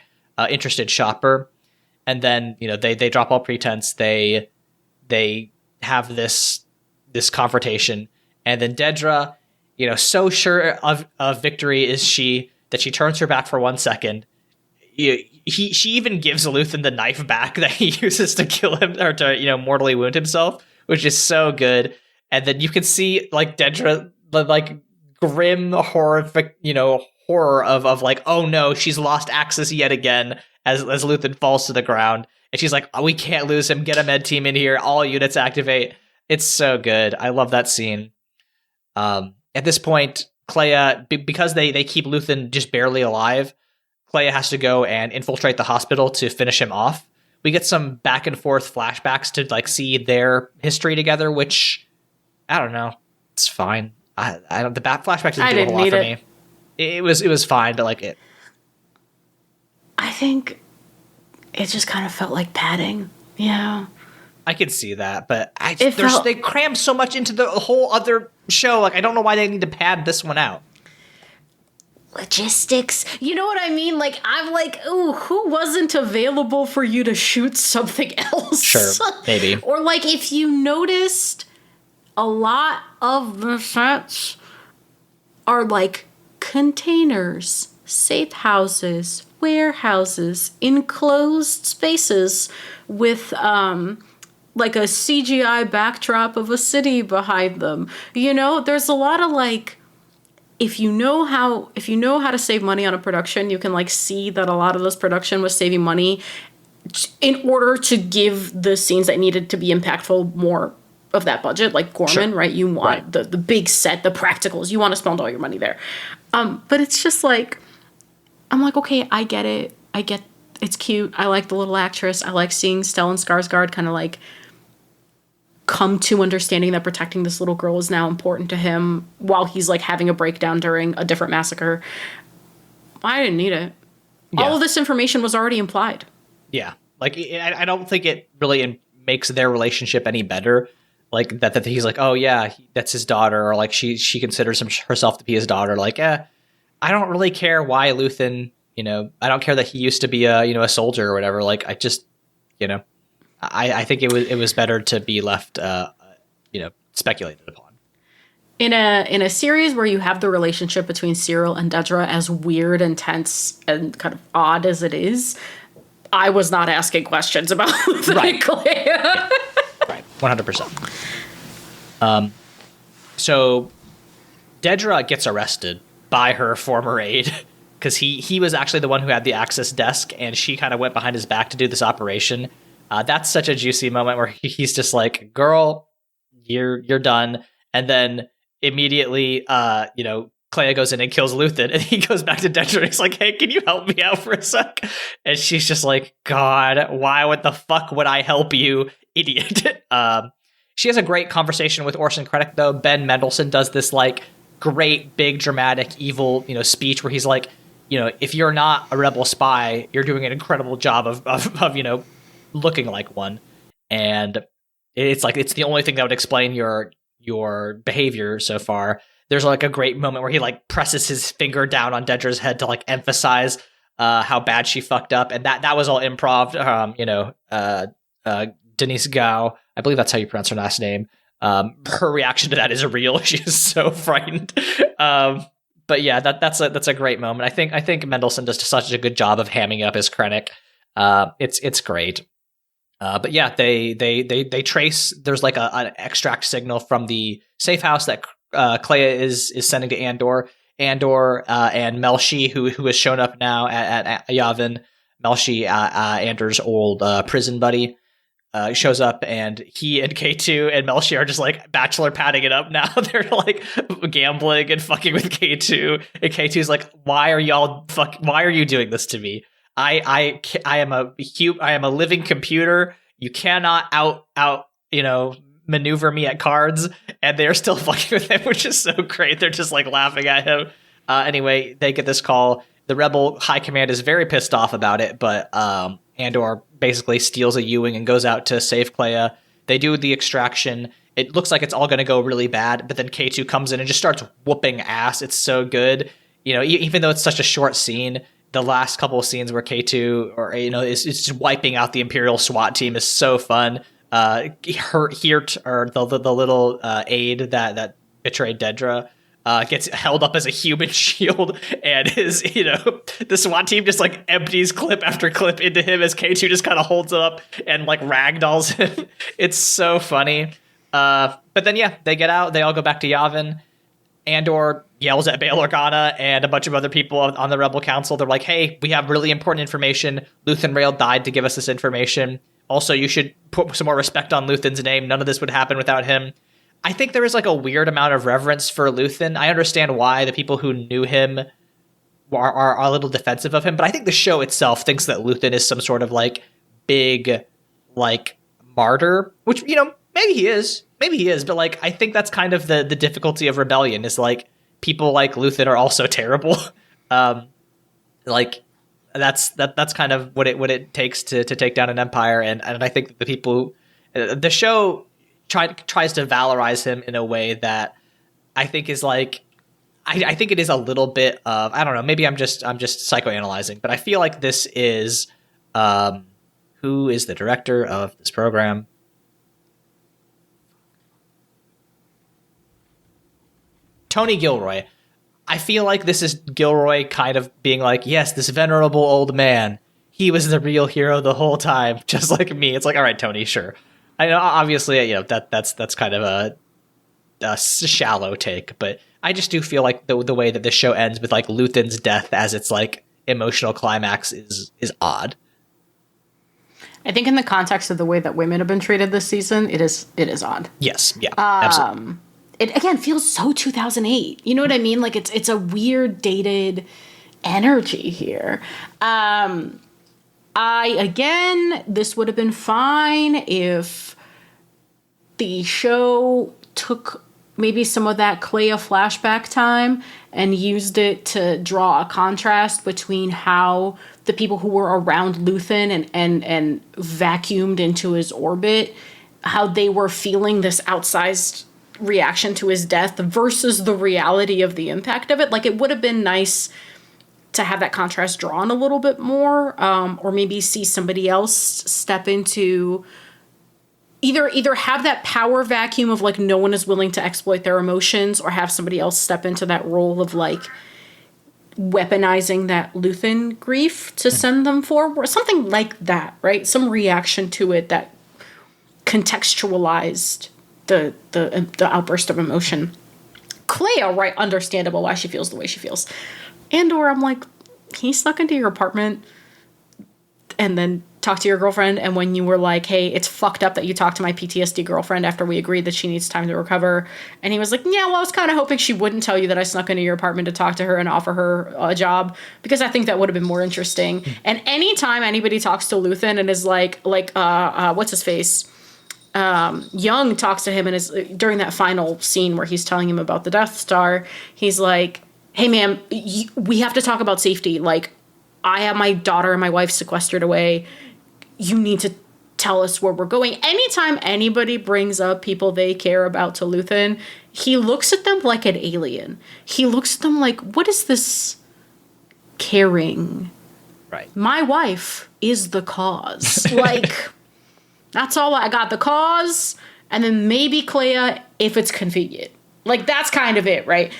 interested shopper. And then they drop all pretense. They have this confrontation, and then Dedra, so sure of victory is she that she turns her back for 1 second. She even gives Luthen the knife back that he uses to kill him or to mortally wound himself, which is so good. And then you can see like Dedra like grim horrific horror of like, oh no, she's lost access yet again as Luthen falls to the ground, and she's like, oh, we can't lose him. Get a med team in here. All units activate. It's so good. I love that scene. At this point, Kleya, because they keep Luthen just barely alive, Kleya has to go and infiltrate the hospital to finish him off. We get some back and forth flashbacks to like see their history together, which I don't know. It's fine. I don't. The flashbacks didn't do a whole lot for me. It was fine, but like it. I think it just kind of felt like padding. Yeah. I could see that, but they crammed so much into the whole other show. Like, I don't know why they need to pad this one out. Logistics. You know what I mean? Like, I'm like, ooh, who wasn't available for you to shoot something else? Sure, maybe. Or like, if you noticed, a lot of the sets are like containers, safe houses, warehouses, enclosed spaces with like a CGI backdrop of a city behind them. There's a lot of like, if you know how to save money on a production, you can like see that a lot of this production was saving money in order to give the scenes that needed to be impactful more of that budget, like Gorman, right? You want the big set, the practicals. You want to spend all your money there. But it's just like, I'm like, okay, I get it. I get It's cute. I like the little actress. I like seeing Stellan Skarsgård kind of like come to understanding that protecting this little girl is now important to him while he's like having a breakdown during a different massacre. I didn't need it. Yeah. All of this information was already implied. Yeah. Like, I don't think it really makes their relationship any better. Like, that he's like, oh, yeah, that's his daughter. Or, like, she considers herself to be his daughter. Like, I don't really care why Luthen, I don't care that he used to be a soldier or whatever. Like, I just, I think it was better to be left, speculated upon. In a series where you have the relationship between Cyril and Dedra as weird and tense and kind of odd as it is, I was not asking questions about Luthen and Clea. Right, 100%. So Dedra gets arrested by her former aide because he was actually the one who had the access desk, and she kind of went behind his back to do this operation. That's such a juicy moment where he's just like, "Girl, you're done," and then immediately, Clea goes in and kills Luthen, and he goes back to Dedra and he's like, "Hey, can you help me out for a sec?" And she's just like, "God, why? What the fuck would I help you, idiot?" She has a great conversation with Orson Krennic, though. Ben Mendelsohn does this like great, big, dramatic, evil, speech where he's like, if you're not a rebel spy, you're doing an incredible job of looking like one, and it's like it's the only thing that would explain your behavior so far. There's like a great moment where he like presses his finger down on Dedra's head to like emphasize how bad she fucked up, and that was all improv. Denise Gao, I believe that's how you pronounce her last name. Her reaction to that is real. She is so frightened. But yeah, that's a great moment. I think Mendelsohn does such a good job of hamming up his Krennic. It's great. But yeah, they trace. There's like an extract signal from the safe house that Clea is sending to Andor. Andor and Melshi, who has shown up now at Yavin. Melshi, Andor's old prison buddy, shows up, and he and K2 and Melshi are just like bachelor padding it up now. They're like gambling and fucking with K2, and K2's like, "Why are you doing this to me? I am a living computer. You cannot out maneuver me at cards," and they're still fucking with him, which is so great. They're just like laughing at him. Anyway, they get this call. The Rebel High Command is very pissed off about it, but Andor basically steals a Ewing and goes out to save Clea. They do the extraction. It looks like it's all going to go really bad, but then K2 comes in and just starts whooping ass. It's so good. Even though it's such a short scene, the last couple of scenes where K2 is just wiping out the Imperial SWAT team is so fun. Heart, or the little aide that betrayed Dedra, gets held up as a human shield, and the SWAT team just like empties clip after clip into him as K2 just kind of holds him up and like ragdolls him. It's so funny. But then they get out. They all go back to Yavin. Andor yells at Bail Organa and a bunch of other people on the Rebel Council. They're like, "Hey, we have really important information. Luthen Rael died to give us this information. Also, you should put some more respect on Luthen's name. None of this would happen without him." I think there is like a weird amount of reverence for Luthen. I understand why the people who knew him are a little defensive of him, but I think the show itself thinks that Luthen is some sort of like big like martyr, which, maybe he is, but like I think that's kind of the difficulty of rebellion is like people like Luthen are also terrible. Like that's kind of what it takes to take down an empire, and I think that the people the show tries to valorize him in a way that I think is like I think it is a little bit of, I don't know, maybe I'm just psychoanalyzing, but I feel like this is who is the director of this program? Tony Gilroy. I feel like this is Gilroy kind of being like, yes, this venerable old man, he was the real hero the whole time, just like me. It's like, all right, Tony, sure. I know, obviously, that's kind of a shallow take, but I just do feel like the way that this show ends with like Luthen's death as its like emotional climax is odd. I think in the context of the way that women have been treated this season, it is odd. Yes, yeah, absolutely. It again feels so 2008. You know what I mean? Like it's a weird dated energy here. This would have been fine if the show took maybe some of that Clea flashback time and used it to draw a contrast between how the people who were around Luthen and vacuumed into his orbit, how they were feeling this outsized reaction to his death versus the reality of the impact of it. Like, it would have been nice to have that contrast drawn a little bit more, or maybe see somebody else step into either have that power vacuum of like no one is willing to exploit their emotions, or have somebody else step into that role of like weaponizing that Luthen grief to send them forward, something like that, right? Some reaction to it that contextualized the outburst of emotion. Clea, right, understandable why she feels the way she feels. Andor, I'm like, he snuck into your apartment and then talked to your girlfriend, and when you were like, hey, it's fucked up that you talked to my PTSD girlfriend after we agreed that she needs time to recover, and he was like, yeah, well, I was kind of hoping she wouldn't tell you that I snuck into your apartment to talk to her and offer her a job, because I think that would have been more interesting. And anytime anybody talks to Luthen and is like what's his face? Young talks to him and is during that final scene where he's telling him about the Death Star, he's like, hey, ma'am, we have to talk about safety. Like, I have my daughter and my wife sequestered away. You need to tell us where we're going. Anytime anybody brings up people they care about to Luthen, he looks at them like an alien. He looks at them like, what is this caring? Right. My wife is the cause. Like, that's all I got. The cause, and then maybe Clea if it's convenient. Like, that's kind of it, right?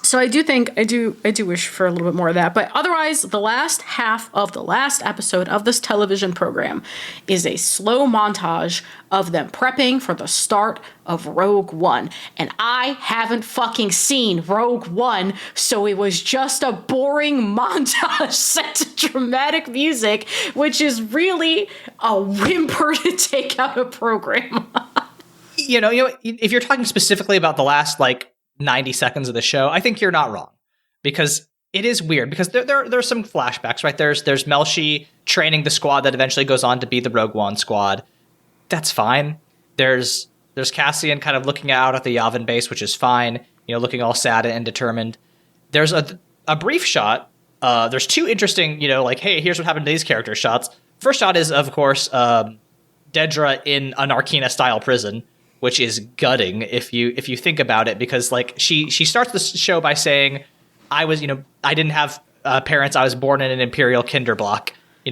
So I do wish for a little bit more of that. But otherwise, the last half of the last episode of this television program is a slow montage of them prepping for the start of Rogue One. And I haven't fucking seen Rogue One, so it was just a boring montage set to dramatic music, which is really a whimper to take out a program. You know, if you're talking specifically about the last, 90 seconds of the show, I think you're not wrong, because it is weird, because there's some flashbacks, right? There's Melshi training the squad that eventually goes on to be the Rogue One squad. That's fine. There's Cassian kind of looking out at the Yavin base, which is fine, looking all sad and determined. There's a brief shot. There's two interesting, hey, here's what happened to these characters shots. First shot is, of course, Dedra in an Arkina style prison, which is gutting if you think about it, because she starts the show by saying, I didn't have parents. I was born in an Imperial Kinderblock.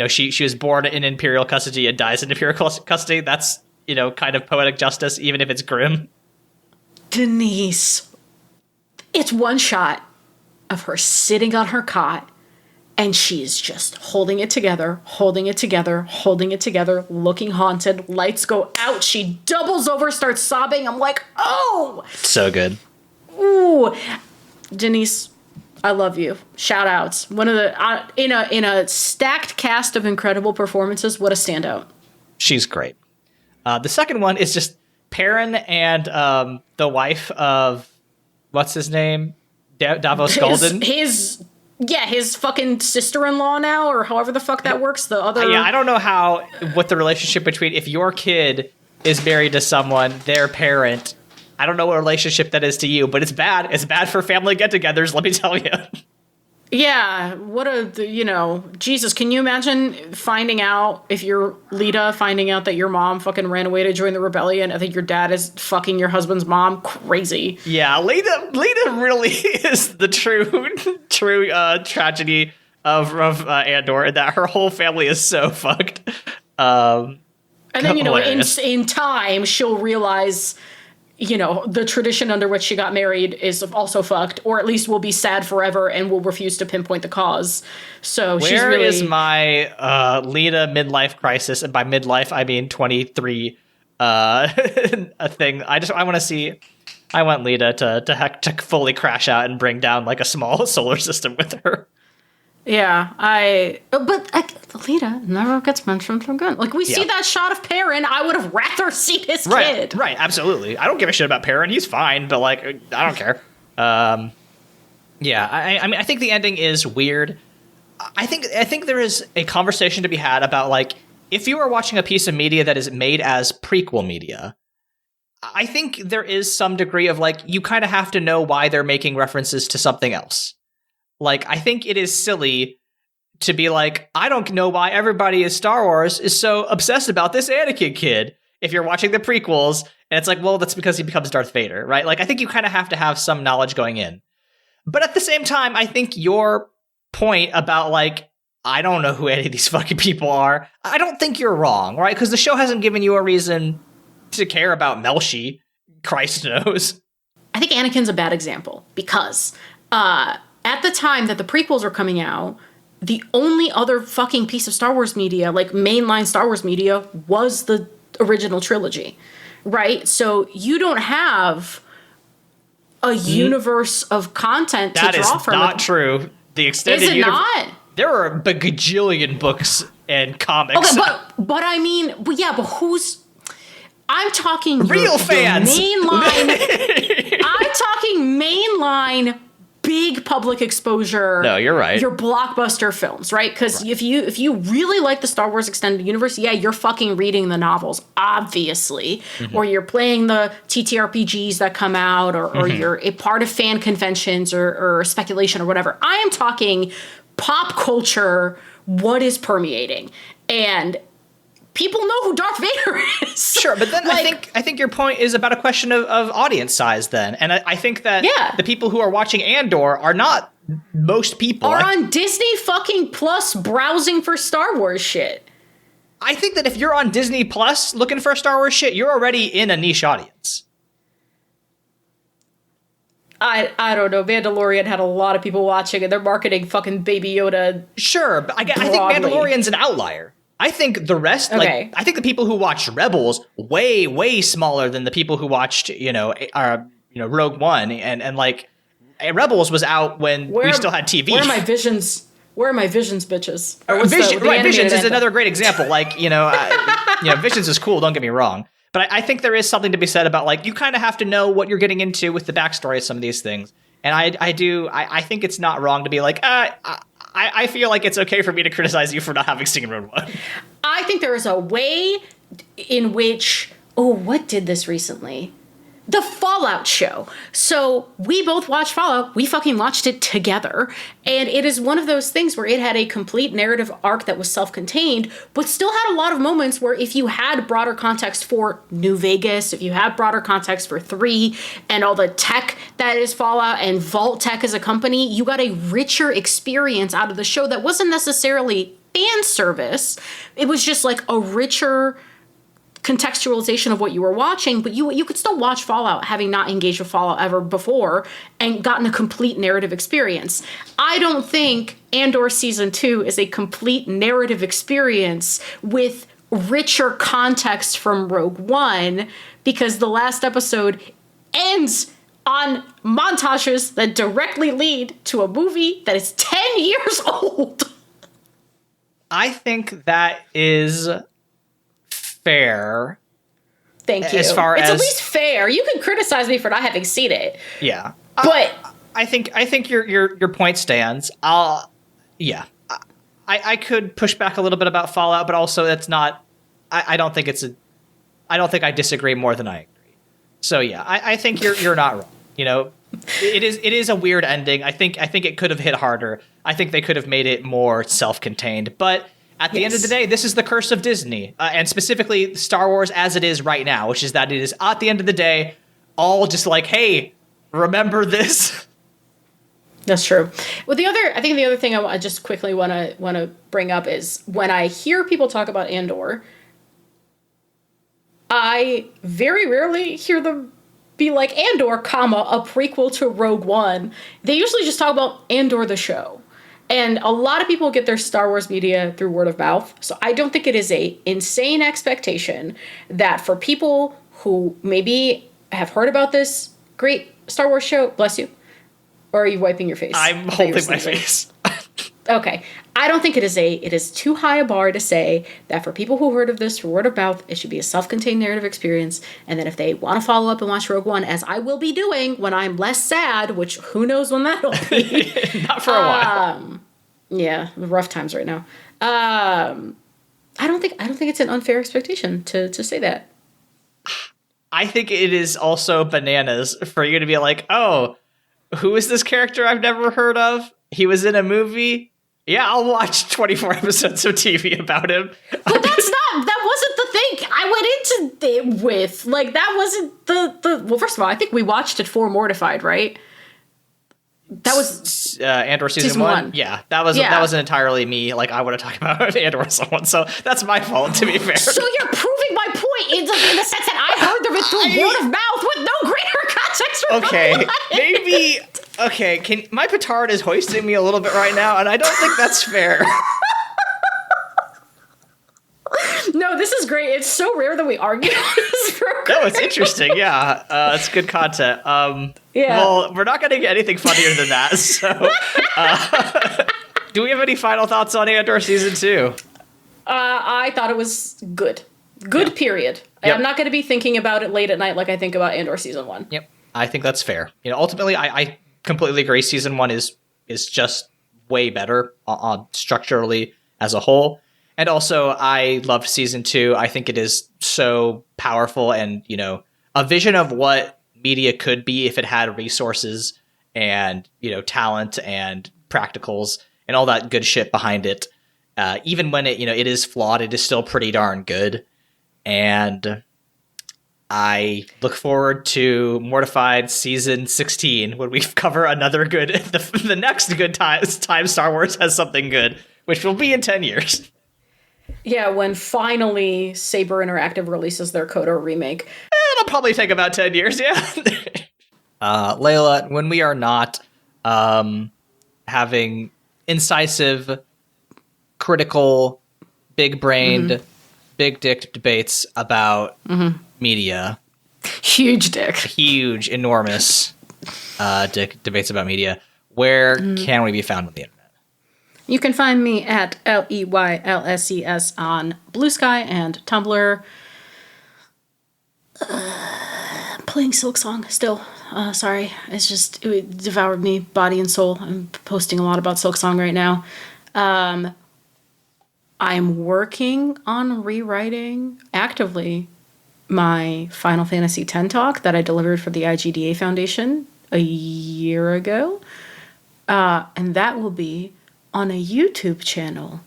She was born in Imperial custody and dies in Imperial custody. That's, kind of poetic justice, even if it's grim. Denise, it's one shot of her sitting on her cot, and she's just holding it together, looking haunted. Lights go out. She doubles over, starts sobbing. I'm like, oh! So good. Ooh. Denise, I love you. Shout outs. One of the, in a stacked cast of incredible performances, what a standout. She's great. The second one is just Perrin and the wife of, what's his name? Davos Golden? His fucking sister-in-law now, or however the fuck that works. The other... Yeah, I don't know what the relationship between, if your kid is married to someone, their parent, I don't know what relationship that is to you, but it's bad. It's bad for family get-togethers, let me tell you. Yeah, Jesus, can you imagine finding out, if you're Leyla, finding out that your mom fucking ran away to join the rebellion? I think your dad is fucking your husband's mom. Crazy. Yeah, Leyla really is the true tragedy of Andor, and that her whole family is so fucked. And then, in time, she'll realize... the tradition under which she got married is also fucked, or at least will be sad forever and will refuse to pinpoint the cause. So Where is my Leyla midlife crisis? And by midlife, I mean 23 a thing. I want Leyla to fully crash out and bring down a small solar system with her. Yeah, but Leyla never gets mentioned again. We see that shot of Perrin. I would have rather seen his kid. Right, absolutely. I don't give a shit about Perrin. He's fine, but I don't care. I think the ending is weird. I think there is a conversation to be had about, like, if you are watching a piece of media that is made as prequel media, I think there is some degree of, like, you kind of have to know why they're making references to something else. Like, I think it is silly to be like, I don't know why everybody in Star Wars is so obsessed about this Anakin kid if you're watching the prequels, and it's like, well, that's because he becomes Darth Vader, right? Like, I think you kind of have to have some knowledge going in. But at the same time, I think your point about, like, I don't know who any of these fucking people are, I don't think you're wrong, right? Because the show hasn't given you a reason to care about Melshi. Christ knows. I think Anakin's a bad example because at the time that the prequels were coming out, the only other fucking piece of Star Wars media, like mainline Star Wars media, was the original trilogy, right? So you don't have a universe of content to draw from. That is not true. The extended is it not? There are a bajillion books and comics. Okay, but I mean, but who's... I'm talking real fans. Mainline. I'm talking mainline, big public exposure. No, you're right. Your blockbuster films, right? Because if you really like the Star Wars extended universe, yeah, you're fucking reading the novels, obviously, or you're playing the TTRPGs that come out, or you're a part of fan conventions or speculation or whatever. I am talking pop culture. What is permeating and people know who Darth Vader is. Sure, but then like, I think your point is about a question of audience size then. And I think that the people who are watching Andor are not most people. Are on Disney fucking Plus browsing for Star Wars shit. I think that if you're on Disney Plus looking for Star Wars shit, you're already in a niche audience. I don't know. Mandalorian had a lot of people watching and they're marketing fucking Baby Yoda. Sure, but I think Mandalorian's an outlier. I think the rest, like, I think the people who watched Rebels way, way smaller than the people who watched, Rogue One, and like, Rebels was out when we still had TV. Where are my visions? Where are my visions, bitches? Visions is another great example. Like, Visions is cool. Don't get me wrong, but I think there is something to be said about, like, you kind of have to know what you're getting into with the backstory of some of these things. And I think it's not wrong to be like, I feel like it's okay for me to criticize you for not having seen Rogue One. I think there is a way in which... Oh, what did this recently? The Fallout show. So we both watched Fallout. We fucking watched it together. And it is one of those things where it had a complete narrative arc that was self-contained, but still had a lot of moments where if you had broader context for New Vegas, if you had broader context for 3 and all the tech that is Fallout and Vault Tech as a company, you got a richer experience out of the show that wasn't necessarily fan service. It was just like a richer contextualization of what you were watching, but you could still watch Fallout having not engaged with Fallout ever before and gotten a complete narrative experience. I don't think Andor Season 2 is a complete narrative experience with richer context from Rogue One, because the last episode ends on montages that directly lead to a movie that is 10 years old. I think that is fair. Thank you. It's at least fair. You can criticize me for not having seen it. Yeah, but I think your point stands. I could push back a little bit about Fallout, but also that's not. I don't think I disagree more than I agree. So yeah, I think you're not wrong. It is a weird ending. I think it could have hit harder. I think they could have made it more self-contained, but. At the end of the day, this is the curse of Disney, and specifically Star Wars as it is right now, which is that it is, at the end of the day, all just like, hey, remember this? That's true. Well, I think the other thing I just quickly want to bring up is when I hear people talk about Andor, I very rarely hear them be like Andor, a prequel to Rogue One. They usually just talk about Andor the show. And a lot of people get their Star Wars media through word of mouth. So I don't think it is a insane expectation that for people who maybe have heard about this great Star Wars show, bless you, or are you wiping your face? I'm holding my face. Okay. I don't think it is too high a bar to say that for people who heard of this through word of mouth, it should be a self-contained narrative experience. And then if they want to follow up and watch Rogue One, as I will be doing when I'm less sad, which who knows when that'll be. Not for a while. Yeah, rough times right now. I don't think it's an unfair expectation to say that. I think it is also bananas for you to be like, oh, who is this character I've never heard of? He was in a movie. Yeah, I'll watch 24 episodes of TV about him. But that wasn't the thing I went into it with. Like, that wasn't the well, first of all, I think we watched it for Mortified, right? That was Andor season one. Yeah, that wasn't entirely me. Like, I want to talk about Andor someone, so that's my fault, to be fair. So you're proving my point in the sense that I heard of it through word of mouth with no greater context. Okay, maybe. Okay, my petard is hoisting me a little bit right now, and I don't think that's fair. No, this is great. It's so rare that we argue on this program. No, it's interesting. Yeah, it's good content. Yeah. Well, we're not going to get anything funnier than that. So, do we have any final thoughts on Andor season 2? I thought it was good. Good. Period. Yep. I'm not going to be thinking about it late at night like I think about Andor season 1. Yep, I think that's fair. Ultimately, I completely agree. Season 1 is just way better structurally as a whole. And also, I loved season 2. I think it is so powerful and, a vision of what media could be if it had resources and, talent and practicals and all that good shit behind it. Even when it is flawed, it is still pretty darn good. And I look forward to Mortified season 16 when we cover another good, the next good time Star Wars has something good, which will be in 10 years. Yeah, when finally Saber Interactive releases their KOTOR remake. It'll probably take about 10 years, yeah. Leyla, when we are not having incisive, critical, big-brained, big-dick debates about media. Huge dick. Huge, enormous dick debates about media. Where can we be found on the internet? You can find me at LEYLSES on Blue Sky and Tumblr. I'm playing Silksong still. Sorry. It devoured me, body and soul. I'm posting a lot about Silksong right now. I'm working on rewriting actively my Final Fantasy X talk that I delivered for the IGDA Foundation a year ago. And that will be on a YouTube channel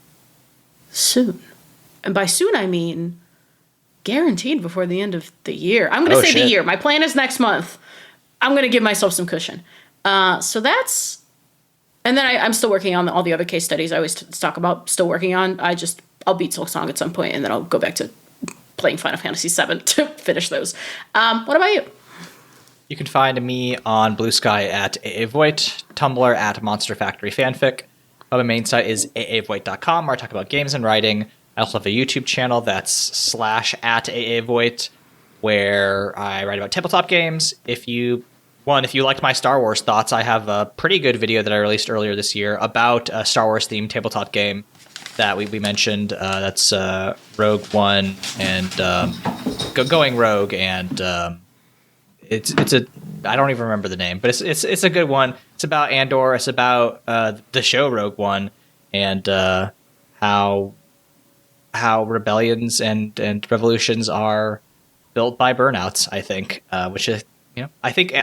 soon. And by soon, I mean guaranteed before the end of the year. I'm going to say the year. My plan is next month. I'm going to give myself some cushion. So that's... And then I'm still working on all the other case studies I always talk about, still working on. I'll beat Silksong at some point, and then I'll go back to playing Final Fantasy VII to finish those. What about you? You can find me on Blue Sky at AAVoit, Tumblr at Monster Factory Fanfic. My main site is aavoit.com, where I talk about games and writing. I also have a YouTube channel that's /@AAVoit, where I write about tabletop games. If you liked my Star Wars thoughts, I have a pretty good video that I released earlier this year about a Star Wars themed tabletop game that we mentioned. That's Rogue One and Going Rogue, and it's a I don't even remember the name, but it's a good one. It's about Andor. It's about the show Rogue One and how rebellions and revolutions are built by burnouts. I think, which is I think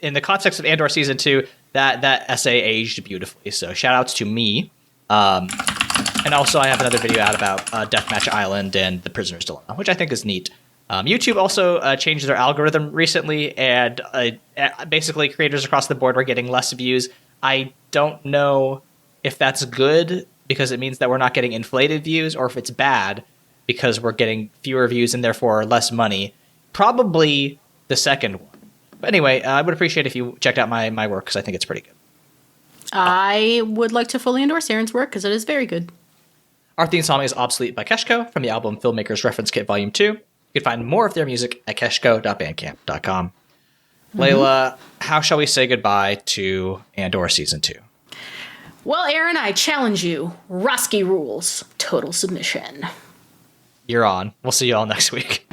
in the context of Andor season 2, that essay aged beautifully. So shout outs to me. And also I have another video out about Deathmatch Island and the Prisoner's Dilemma, which I think is neat. YouTube also changed their algorithm recently, and basically creators across the board are getting less views. I don't know if that's good because it means that we're not getting inflated views, or if it's bad because we're getting fewer views and therefore less money. Probably the second one. But anyway, I would appreciate if you checked out my work because I think it's pretty good. I would like to fully endorse Aaron's work because it is very good. Our theme song is Obsolete by Keshko from the album Filmmakers Reference Kit Volume 2. You can find more of their music at keshko.bandcamp.com. Leyla, how shall we say goodbye to Andor Season 2? Well, Aaron, I challenge you. Roski rules. Total submission. You're on. We'll see you all next week.